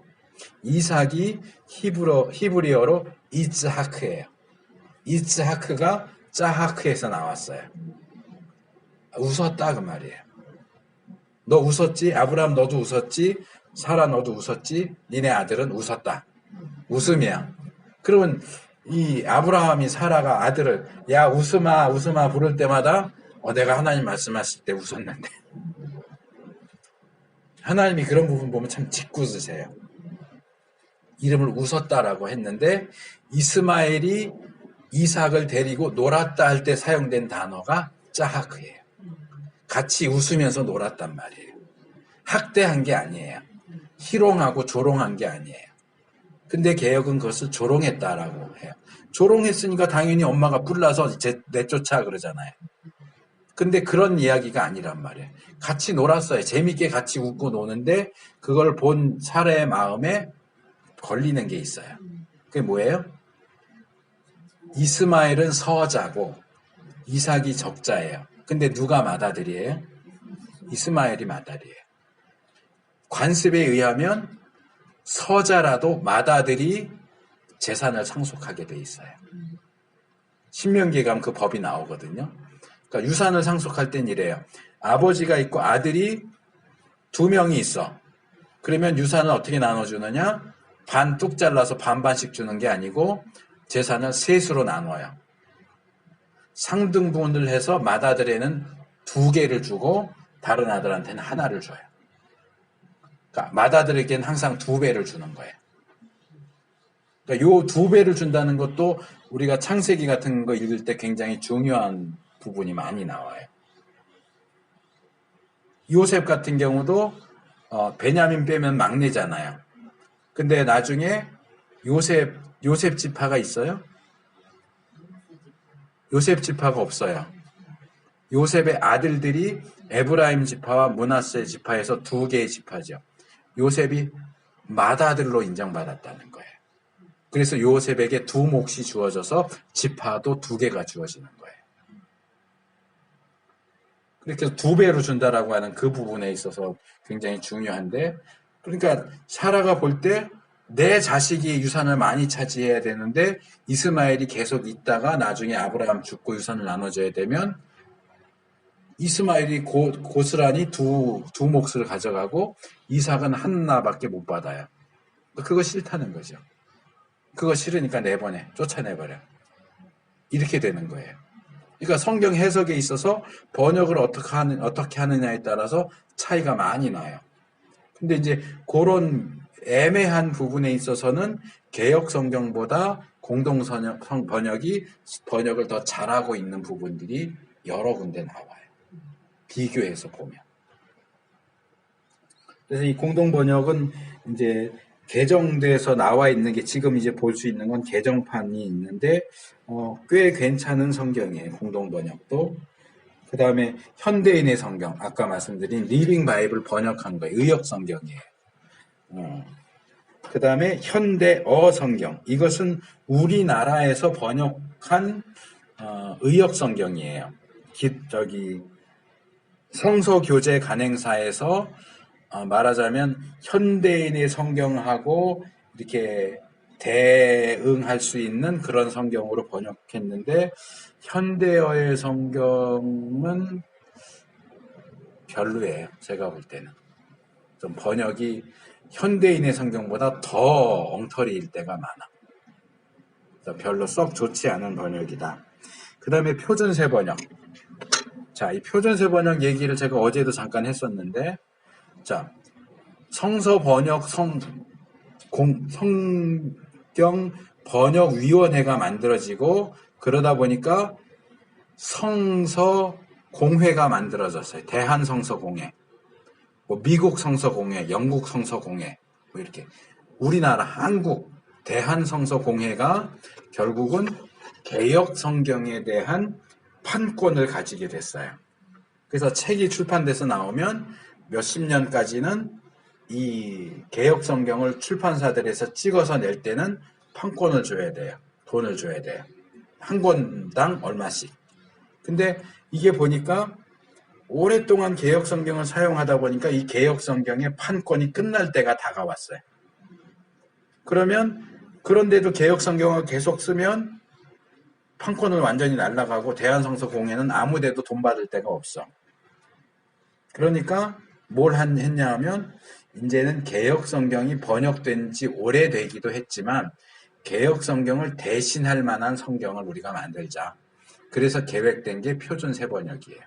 이삭이 히브리어로 이츠하크예요. 이츠하크가 짜하크에서 나왔어요. 웃었다 그 말이에요. 너 웃었지? 아브라함 너도 웃었지? 사라 너도 웃었지? 니네 아들은 웃었다. 웃음이야. 그러면 이 아브라함이 사라가 아들을 야 웃음아 웃음아 부를 때마다 내가 하나님 말씀하실 때 웃었는데 하나님이 그런 부분 보면 참 짓궂으세요. 이름을 웃었다라고 했는데 이스마엘이 이삭을 데리고 놀았다 할 때 사용된 단어가 짜하크예요. 같이 웃으면서 놀았단 말이에요. 학대한 게 아니에요. 희롱하고 조롱한 게 아니에요. 근데 개역은 그것을 조롱했다라고 해요. 조롱했으니까 당연히 엄마가 뿔나서 내쫓아 그러잖아요. 근데 그런 이야기가 아니란 말이에요. 같이 놀았어요. 재밌게 같이 웃고 노는데 그걸 본 사례의 마음에 걸리는 게 있어요. 그게 뭐예요? 이스마엘은 서자고 이삭이 적자예요. 근데 누가 맏아들이에요? 이스마엘이 맏아들이에요. 관습에 의하면 서자라도 맏아들이 재산을 상속하게 돼 있어요. 신명기에 가면 그 법이 나오거든요. 그러니까 유산을 상속할 땐 이래요. 아버지가 있고 아들이 2명이 있어. 그러면 유산을 어떻게 나눠주느냐? 반 뚝 잘라서 반반씩 주는 게 아니고 재산을 셋으로 나눠요. 상등분을 해서 맏아들에는 2개를 주고 다른 아들한테는 하나를 줘요. 그러니까 맏아들에게는 항상 2배를 주는 거예요. 그러니까 요 2배를 준다는 것도 우리가 창세기 같은 거 읽을 때 굉장히 중요한 부분이 많이 나와요. 요셉 같은 경우도 베냐민 빼면 막내잖아요. 근데 나중에 요셉 지파가 있어요? 요셉 지파가 없어요. 요셉의 아들들이 에브라임 지파와 므낫세 지파에서 2개의 지파죠. 요셉이 맏아들로 인정받았다는 거예요. 그래서 요셉에게 2몫이 주어져서 지파도 2개가 주어지는 거예요. 그렇게 해서 2배로 준다라고 하는 그 부분에 있어서 굉장히 중요한데 그러니까 사라가 볼 때 내 자식이 유산을 많이 차지해야 되는데 이스마엘이 계속 있다가 나중에 아브라함 죽고 유산을 나눠줘야 되면 이스마엘이 고스란히 두 몫을 가져가고 이삭은 하나밖에 못 받아요. 그거 싫다는 거죠. 그거 싫으니까 내보내, 쫓아내버려. 이렇게 되는 거예요. 그러니까 성경 해석에 있어서 번역을 어떻게 하느냐에 따라서 차이가 많이 나요. 근데 이제 그런 애매한 부분에 있어서는 개역 성경보다 공동 번역을 더 잘하고 있는 부분들이 여러 군데 나와요. 비교해서 보면. 그래서 이 공동 번역은 이제 개정돼서 나와 있는 게 지금 이제 볼 수 있는 건 개정판이 있는데 꽤 괜찮은 성경이에요. 공동 번역도. 그 다음에 현대인의 성경, 아까 말씀드린 리빙 바이블 번역한 거예요. 의역 성경이에요. 그 다음에 현대어 성경, 이것은 우리나라에서 번역한 의역 성경이에요. 성서교제 간행사에서 말하자면 현대인의 성경하고 이렇게 대응할 수 있는 그런 성경으로 번역했는데 현대어의 성경은 별로예요. 제가 볼 때는. 좀 번역이 현대인의 성경보다 더 엉터리일 때가 많아. 그래서 별로 썩 좋지 않은 번역이다. 그 다음에 표준세 번역. 자, 이 표준세 번역 얘기를 제가 어제도 잠깐 했었는데, 자, 성서 번역 성경 번역위원회가 만들어지고 그러다 보니까 성서 공회가 만들어졌어요. 대한성서공회, 뭐 미국 성서공회, 영국 성서공회, 뭐 이렇게 우리나라 한국 대한성서공회가 결국은 개역 성경에 대한 판권을 가지게 됐어요. 그래서 책이 출판돼서 나오면 몇십 년까지는 이 개역 성경을 출판사들에서 찍어서 낼 때는 판권을 줘야 돼요. 돈을 줘야 돼요. 한 권당 얼마씩. 근데 이게 보니까 오랫동안 개역 성경을 사용하다 보니까 이 개역 성경의 판권이 끝날 때가 다가왔어요. 그런데도 개역 성경을 계속 쓰면 판권은 완전히 날아가고 대한성서공회는 아무 데도 돈 받을 데가 없어. 그러니까 뭘 했냐 하면 이제는 개역 성경이 번역된 지 오래되기도 했지만 개역 성경을 대신할 만한 성경을 우리가 만들자. 그래서 계획된 게 표준 세번역이에요.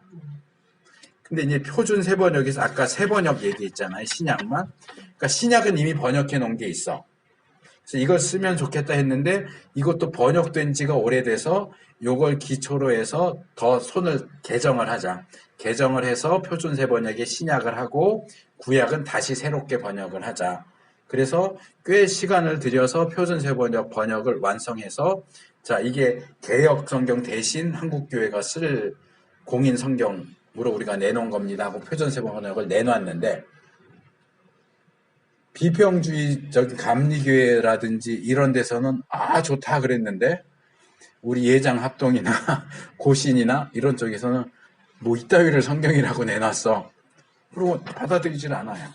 근데 이제 표준 세번역에서 아까 세번역 얘기했잖아요. 신약만. 그러니까 신약은 이미 번역해 놓은 게 있어. 그래서 이걸 쓰면 좋겠다 했는데 이것도 번역된 지가 오래돼서 이걸 기초로 해서 더 개정을 하자. 개정을 해서 표준 세번역에 신약을 하고 구약은 다시 새롭게 번역을 하자. 그래서 꽤 시간을 들여서 표준 세번역 번역을 완성해서 자, 이게 개역 성경 대신 한국교회가 쓸 공인 성경으로 우리가 내놓은 겁니다 하고 표준 세번역을 내놨는데 비평주의적인 감리교회라든지 이런 데서는 좋다 그랬는데 우리 예장 합동이나 고신이나 이런 쪽에서는 뭐 이따위를 성경이라고 내놨어. 그리고 받아들이질 않아요.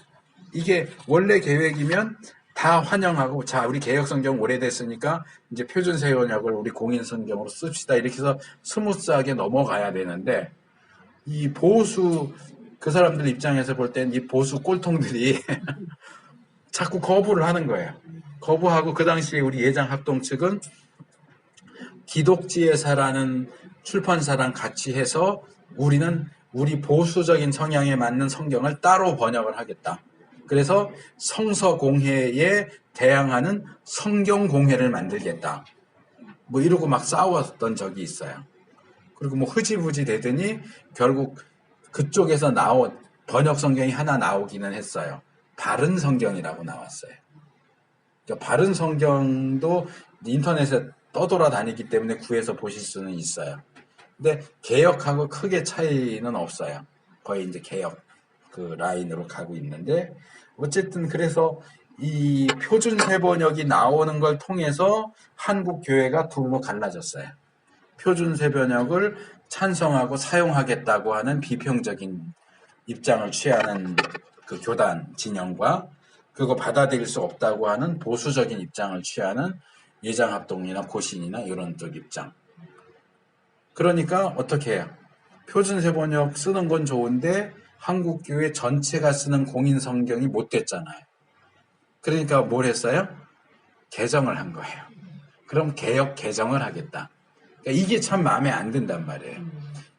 이게 원래 계획이면 다 환영하고 자 우리 개역 성경 오래됐으니까 이제 표준 세번역을 우리 공인 성경으로 씁시다 이렇게 해서 스무스하게 넘어가야 되는데 이 보수 그 사람들 입장에서 볼 땐 이 보수 꼴통들이 자꾸 거부를 하는 거예요. 거부하고 그 당시에 우리 예장 합동 측은 기독지혜사라는 출판사랑 같이 해서 우리는 우리 보수적인 성향에 맞는 성경을 따로 번역을 하겠다. 그래서 성서공회에 대항하는 성경공회를 만들겠다. 뭐 이러고 막 싸웠던 적이 있어요. 그리고 뭐 흐지부지 되더니 결국 그쪽에서 나온 번역 성경이 하나 나오기는 했어요. 바른 성경이라고 나왔어요. 그러니까 바른 성경도 인터넷에 떠돌아다니기 때문에 구해서 보실 수는 있어요. 근데 개역하고 크게 차이는 없어요. 거의 이제 개역 그 라인으로 가고 있는데 어쨌든 그래서 이 표준 세번역이 나오는 걸 통해서 한국 교회가 둘로 갈라졌어요. 표준 세번역을 찬성하고 사용하겠다고 하는 비평적인 입장을 취하는 그 교단 진영과 그거 받아들일 수 없다고 하는 보수적인 입장을 취하는 예장합동이나 고신이나 이런 쪽 입장. 그러니까 어떻게 해요? 표준세번역 쓰는 건 좋은데 한국교회 전체가 쓰는 공인성경이 못 됐잖아요. 그러니까 뭘 했어요? 개정을 한 거예요. 그럼 개혁 개정을 하겠다. 그러니까 이게 참 마음에 안 든단 말이에요.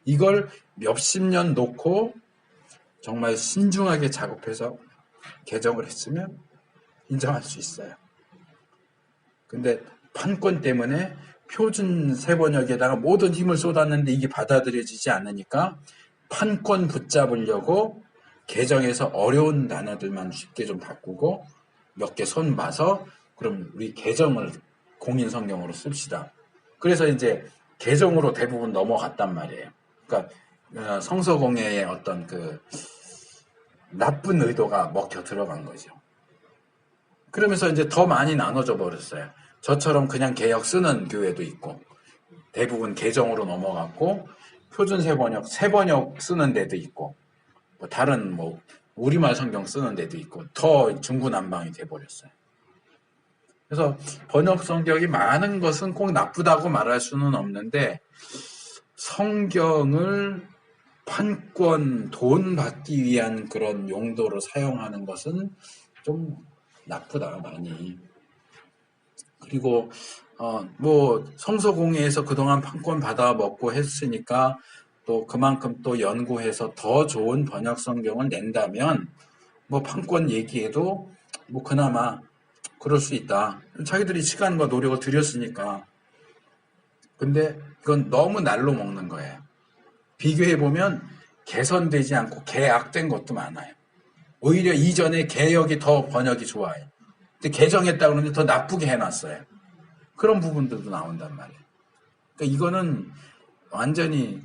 이걸 몇십 년 놓고 정말 신중하게 작업해서 개정을 했으면 인정할 수 있어요. 근데 판권 때문에 표준 세번역에다가 모든 힘을 쏟았는데 이게 받아들여지지 않으니까 판권 붙잡으려고 개정해서 어려운 단어들만 쉽게 좀 바꾸고 몇 개 손 봐서 그럼 우리 개정을 공인성경으로 씁시다. 그래서 이제 개정으로 대부분 넘어갔단 말이에요. 그러니까 성서공예의 어떤 그 나쁜 의도가 먹혀 들어간 거죠. 그러면서 이제 더 많이 나눠져 버렸어요. 저처럼 그냥 개역 쓰는 교회도 있고 대부분 개정으로 넘어갔고 표준 세번역 쓰는 데도 있고 뭐 다른 뭐 우리말 성경 쓰는 데도 있고 더 중구난방이 돼버렸어요. 그래서 번역 성경이 많은 것은 꼭 나쁘다고 말할 수는 없는데 성경을 판권, 돈 받기 위한 그런 용도로 사용하는 것은 좀 나쁘다, 많이. 그리고 뭐 성서공예에서 그동안 판권 받아 먹고 했으니까 또 그만큼 또 연구해서 더 좋은 번역 성경을 낸다면 뭐 판권 얘기해도 뭐 그나마 그럴 수 있다. 자기들이 시간과 노력을 들였으니까. 근데 그건 너무 날로 먹는 거예요. 비교해보면 개선되지 않고 개악된 것도 많아요. 오히려 이전에 개역이 더 번역이 좋아요. 근데 개정했다 그러면 더 나쁘게 해놨어요. 그런 부분들도 나온단 말이에요. 그러니까 이거는 완전히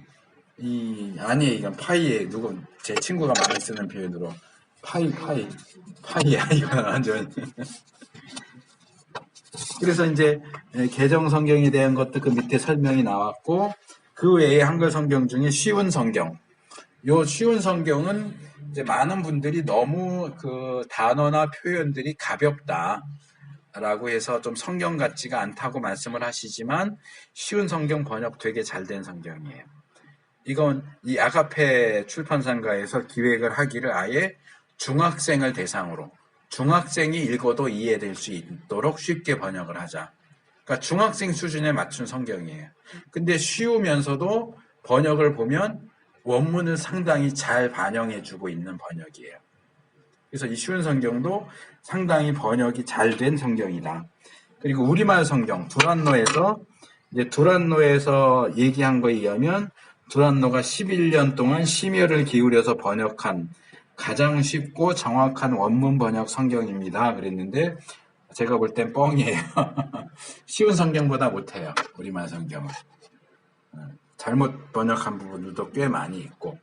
아니에요. 이건 파이에 제 친구가 많이 쓰는 표현으로 파이야. 이거는 완전히. 그래서 이제 개정 성경에 대한 것도 그 밑에 설명이 나왔고 그 외에 한글 성경 중에 쉬운 성경. 요 쉬운 성경은 이제 많은 분들이 너무 그 단어나 표현들이 가볍다라고 해서 좀 성경 같지가 않다고 말씀을 하시지만 쉬운 성경 번역 되게 잘 된 성경이에요. 이건 이 아가페 출판상가에서 기획을 하기를 아예 중학생을 대상으로 중학생이 읽어도 이해될 수 있도록 쉽게 번역을 하자. 그러니까 중학생 수준에 맞춘 성경이에요. 근데 쉬우면서도 번역을 보면 원문을 상당히 잘 반영해주고 있는 번역이에요. 그래서 이 쉬운 성경도 상당히 번역이 잘 된 성경이다. 그리고 우리말 성경 두란노에서 얘기한 거에 의하면 두란노가 11년 동안 심혈을 기울여서 번역한 가장 쉽고 정확한 원문 번역 성경입니다. 그랬는데 제가 볼 땐 뻥이에요. 쉬운 성경보다 못해요. 우리말 성경은. 잘못 번역한 부분들도 꽤 많이 있고.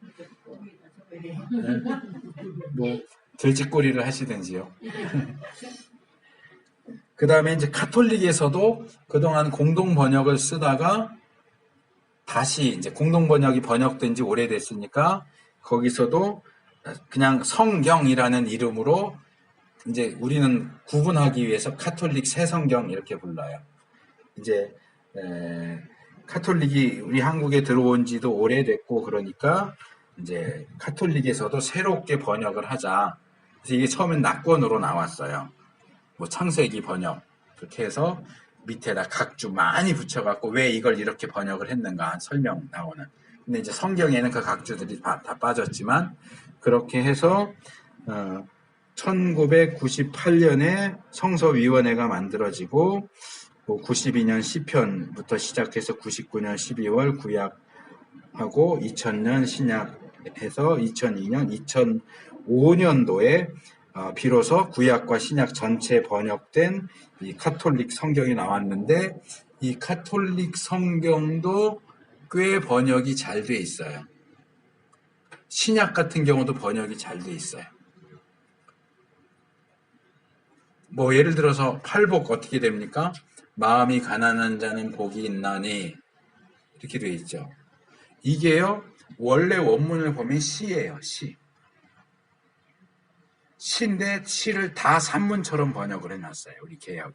뭐 들쥐꼬리를 하시든지요. 그 다음에 이제 카톨릭에서도 그동안 공동 번역을 쓰다가 다시 이제 공동 번역이 번역된 지 오래됐으니까 거기서도 그냥 성경이라는 이름으로 이제 우리는 구분하기 위해서 카톨릭 새 성경 이렇게 불러요. 이제 카톨릭이 우리 한국에 들어온 지도 오래됐고 그러니까 이제 카톨릭에서도 새롭게 번역을 하자. 그래서 이게 처음엔 낙권으로 나왔어요. 뭐 창세기 번역 그렇게 해서 밑에다 각주 많이 붙여갖고 왜 이걸 이렇게 번역을 했는가 설명 나오는. 근데 이제 성경에는 그 각주들이 다 빠졌지만 그렇게 해서 1998년에 성서위원회가 만들어지고 92년 시편부터 시작해서 99년 12월 구약하고 2000년 신약해서 2002년 2005년도에 비로소 구약과 신약 전체 번역된 이 카톨릭 성경이 나왔는데 이 카톨릭 성경도 꽤 번역이 잘 돼 있어요. 신약 같은 경우도 번역이 잘 돼 있어요. 뭐 예를 들어서 팔복 어떻게 됩니까? 마음이 가난한 자는 복이 있나니 이렇게 돼 있죠. 이게요 원래 원문을 보면 시예요. 시. 시인데 시를 다 산문처럼 번역을 해놨어요. 우리 개혁이.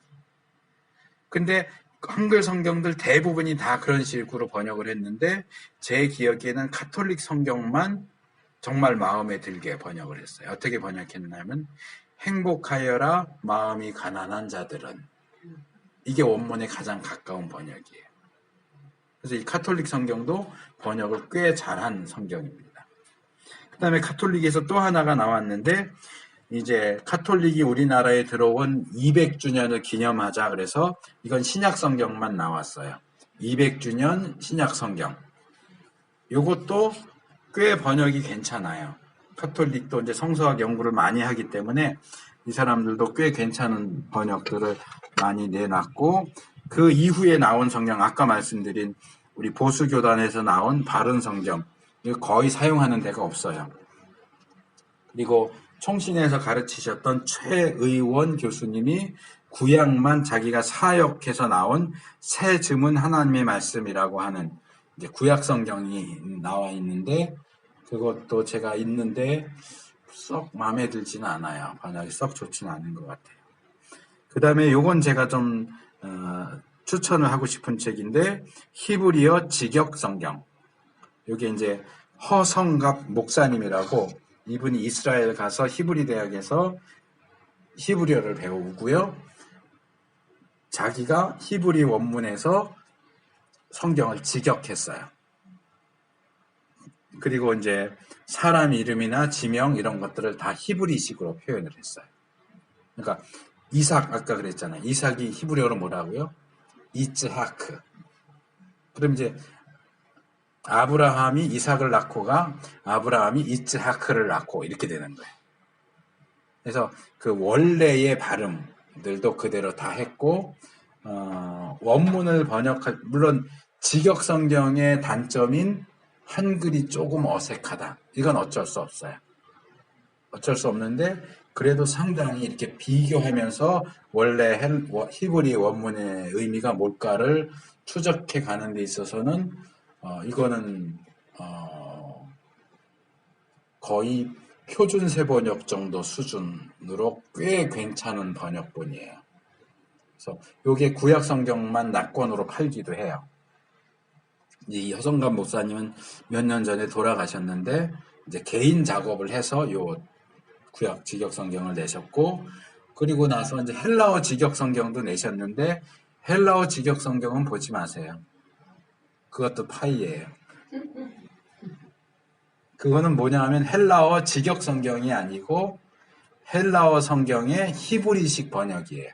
근데 한글 성경들 대부분이 다 그런 식으로 번역을 했는데 제 기억에는 카톨릭 성경만 정말 마음에 들게 번역을 했어요. 어떻게 번역했냐면 행복하여라 마음이 가난한 자들은, 이게 원문에 가장 가까운 번역이에요. 그래서 이 카톨릭 성경도 번역을 꽤 잘한 성경입니다. 그 다음에 카톨릭에서 또 하나가 나왔는데, 이제 카톨릭이 우리나라에 들어온 200주년을 기념하자 그래서 이건 신약 성경만 나왔어요. 200주년 신약 성경. 요것도 꽤 번역이 괜찮아요. 카톨릭도 이제 성서학 연구를 많이 하기 때문에 이 사람들도 꽤 괜찮은 번역들을 많이 내놨고, 그 이후에 나온 성경, 아까 말씀드린 우리 보수교단에서 나온 바른 성경, 이거 거의 사용하는 데가 없어요. 그리고 총신에서 가르치셨던 최의원 교수님이 구약만 자기가 사역해서 나온 새 즈문 하나님의 말씀이라고 하는 이제 구약 성경이 나와 있는데, 그것도 제가 있는데 썩 마음에 들지는 않아요. 번역이 썩 좋지는 않은 것 같아요. 그 다음에 요건 제가 좀 추천을 하고 싶은 책인데, 히브리어 직역 성경. 요게 이제 허성갑 목사님이라고, 이분이 이스라엘 가서 히브리 대학에서 히브리어를 배우고요. 자기가 히브리 원문에서 성경을 직역했어요. 그리고 이제 사람 이름이나 지명 이런 것들을 다 히브리식으로 표현을 했어요. 그러니까 이삭, 아까 그랬잖아요. 이삭이 히브리어로 뭐라고요? 이츠하크. 그럼 이제 아브라함이 이삭을 낳고가 아브라함이 이츠하크를 낳고 이렇게 되는 거예요. 그래서 그 원래의 발음들도 그대로 다 했고, 원문을 번역할, 물론 직역 성경의 단점인 한글이 조금 어색하다. 이건 어쩔 수 없어요. 어쩔 수 없는데 그래도 상당히 이렇게 비교하면서 원래 히브리 원문의 의미가 뭘까를 추적해 가는 데 있어서는 이거는 거의 표준세 번역 정도 수준으로 꽤 괜찮은 번역본이에요. 그래서 이게 구약 성경만 낙권으로 팔기도 해요. 이 허성감 목사님은 몇 년 전에 돌아가셨는데 이제 개인 작업을 해서 요 구약 직역 성경을 내셨고, 그리고 나서 이제 헬라어 직역 성경도 내셨는데 헬라어 직역 성경은 보지 마세요. 그것도 파이예요. 그거는 뭐냐 하면 헬라어 직역 성경이 아니고 헬라어 성경의 히브리식 번역이에요.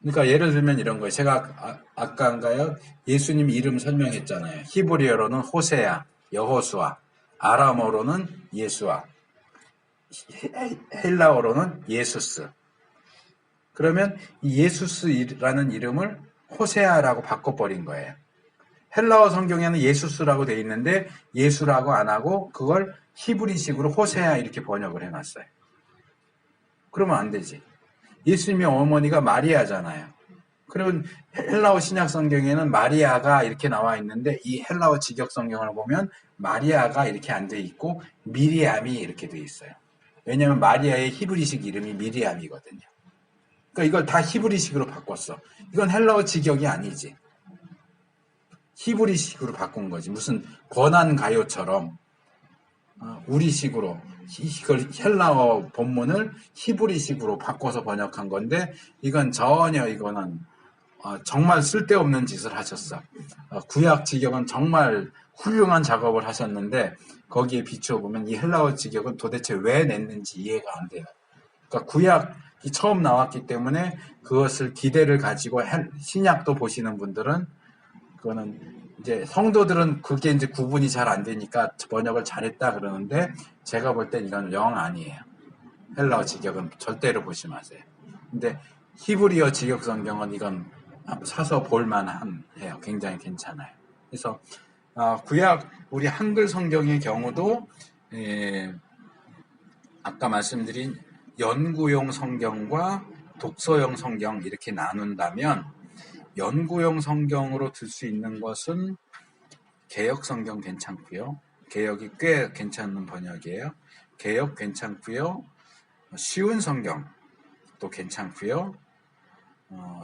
그러니까 예를 들면 이런 거예요. 제가 아까인가요? 예수님 이름 설명했잖아요. 히브리어로는 호세야, 여호수아, 아람어로는 예수아, 헬라어로는 예수스. 그러면 이 예수스라는 이름을 호세아라고 바꿔버린 거예요. 헬라어 성경에는 예수스라고 돼 있는데 예수라고 안 하고 그걸 히브리식으로 호세아 이렇게 번역을 해놨어요. 그러면 안 되지. 예수님의 어머니가 마리아잖아요. 그러면 헬라어 신약 성경에는 마리아가 이렇게 나와 있는데 이 헬라어 직역 성경을 보면 마리아가 이렇게 안 돼 있고 미리암이 이렇게 돼 있어요. 왜냐하면 마리아의 히브리식 이름이 미리암이거든요. 그러니까 이걸 다 히브리식으로 바꿨어. 이건 헬라어 직역이 아니지. 히브리식으로 바꾼 거지. 무슨 권한 가요처럼 우리식으로 이걸 헬라어 본문을 히브리식으로 바꿔서 번역한 건데, 이건 전혀 이거는 정말 쓸데없는 짓을 하셨어. 구약 직역은 정말 훌륭한 작업을 하셨는데 거기에 비춰보면 이 헬라어 직역은 도대체 왜 냈는지 이해가 안 돼요. 그러니까 구약이 처음 나왔기 때문에 그것을 기대를 가지고 신약도 보시는 분들은, 그거는 이제 성도들은 그게 이제 구분이 잘 안 되니까 번역을 잘했다 그러는데 제가 볼 땐 이건 영 아니에요. 헬라어 직역은 절대로 보지 마세요. 근데 히브리어 직역 성경은 이건 사서 볼만해요. 굉장히 괜찮아요. 그래서 구약 우리 한글 성경의 경우도 아까 말씀드린 연구용 성경과 독서용 성경 이렇게 나눈다면 연구용 성경으로 들 수 있는 것은 개역 성경 괜찮고요. 개역이 꽤 괜찮은 번역이에요. 개역 괜찮고요. 쉬운 성경도 괜찮고요.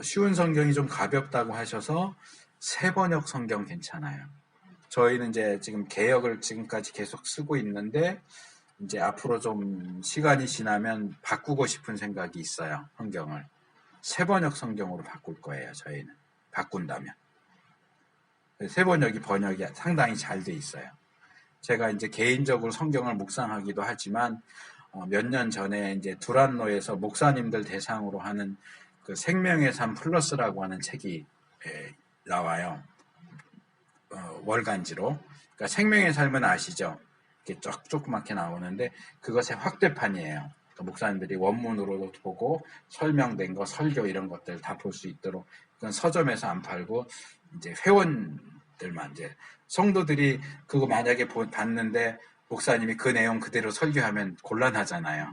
쉬운 성경이 좀 가볍다고 하셔서 새번역 성경 괜찮아요. 저희는 이제 지금 개역을 지금까지 계속 쓰고 있는데 이제 앞으로 좀 시간이 지나면 바꾸고 싶은 생각이 있어요. 성경을 새번역 성경으로 바꿀 거예요. 저희는 바꾼다면 새번역이 번역이 상당히 잘 돼 있어요. 제가 이제 개인적으로 성경을 묵상하기도 하지만 몇 년 전에 이제 두란노에서 목사님들 대상으로 하는 그 생명의 삶 플러스라고 하는 책이 나와요. 월간지로. 그러니까 생명의 삶은 아시죠? 이렇게 조그맣게 나오는데 그것의 확대판이에요. 그러니까 목사님들이 원문으로도 보고 설명된 거, 설교 이런 것들 다 볼 수 있도록. 그건 서점에서 안 팔고 이제 회원들만 이제 성도들이 그거 만약에 봤는데 목사님이 그 내용 그대로 설교하면 곤란하잖아요.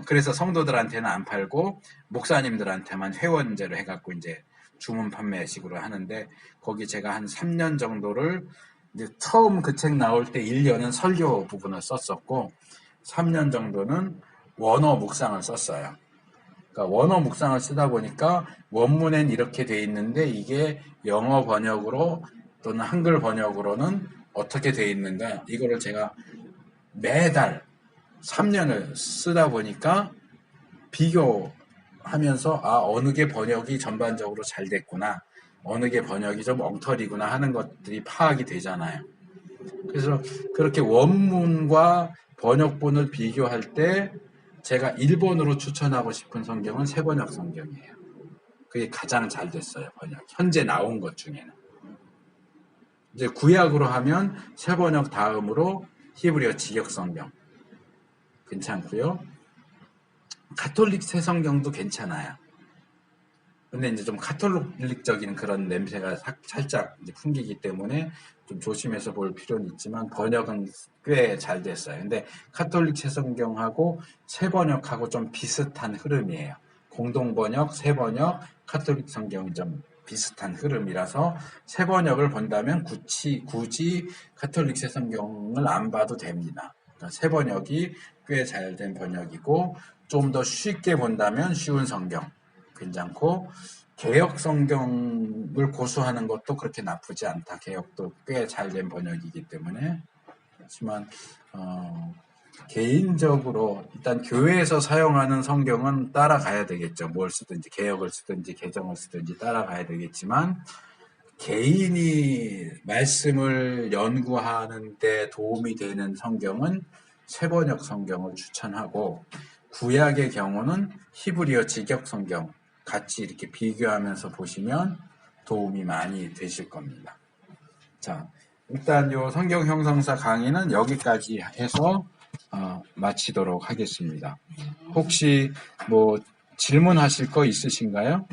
그래서 성도들한테는 안 팔고 목사님들한테만 회원제로 해갖고 이제 주문 판매식으로 하는데 거기 제가 한 3년 정도를 이제 처음 그 책 나올 때 1년은 설교 부분을 썼었고 3년 정도는 원어 묵상을 썼어요. 그러니까 원어 묵상을 쓰다 보니까 원문엔 이렇게 돼 있는데 이게 영어 번역으로 또는 한글 번역으로는 어떻게 돼 있는가 이거를 제가 매달 3년을 쓰다 보니까 비교하면서 어느 게 번역이 전반적으로 잘 됐구나 어느 게 번역이 좀 엉터리구나 하는 것들이 파악이 되잖아요. 그래서 그렇게 원문과 번역본을 비교할 때 제가 1번으로 추천하고 싶은 성경은 새번역 성경이에요. 그게 가장 잘 됐어요. 번역 현재 나온 것 중에는. 이제 구약으로 하면 새번역 다음으로 히브리어 직역성경 괜찮고요. 가톨릭 새성경도 괜찮아요. 근데 이제 좀 가톨릭적인 그런 냄새가 살짝 이제 풍기기 때문에 좀 조심해서 볼 필요는 있지만 번역은 꽤 잘 됐어요. 근데 가톨릭 새성경하고 새번역하고 좀 비슷한 흐름이에요. 공동번역, 새번역, 가톨릭 성경이 좀 비슷한 흐름이라서 새번역을 본다면 굳이 가톨릭 새성경을 안 봐도 됩니다. 그러니까 새번역이 꽤 잘 된 번역이고 좀 더 쉽게 본다면 쉬운 성경 괜찮고 개역 성경을 고수하는 것도 그렇게 나쁘지 않다. 개역도 꽤 잘 된 번역이기 때문에 하지만 개인적으로 일단 교회에서 사용하는 성경은 따라가야 되겠죠. 뭘 쓰든지 개역을 쓰든지 개정을 쓰든지 따라가야 되겠지만 개인이 말씀을 연구하는 데 도움이 되는 성경은 새번역 성경을 추천하고 구약의 경우는 히브리어 직역 성경 같이 이렇게 비교하면서 보시면 도움이 많이 되실 겁니다. 자, 일단 요 성경 형성사 강의는 여기까지 해서 마치도록 하겠습니다. 혹시 뭐 질문하실 거 있으신가요?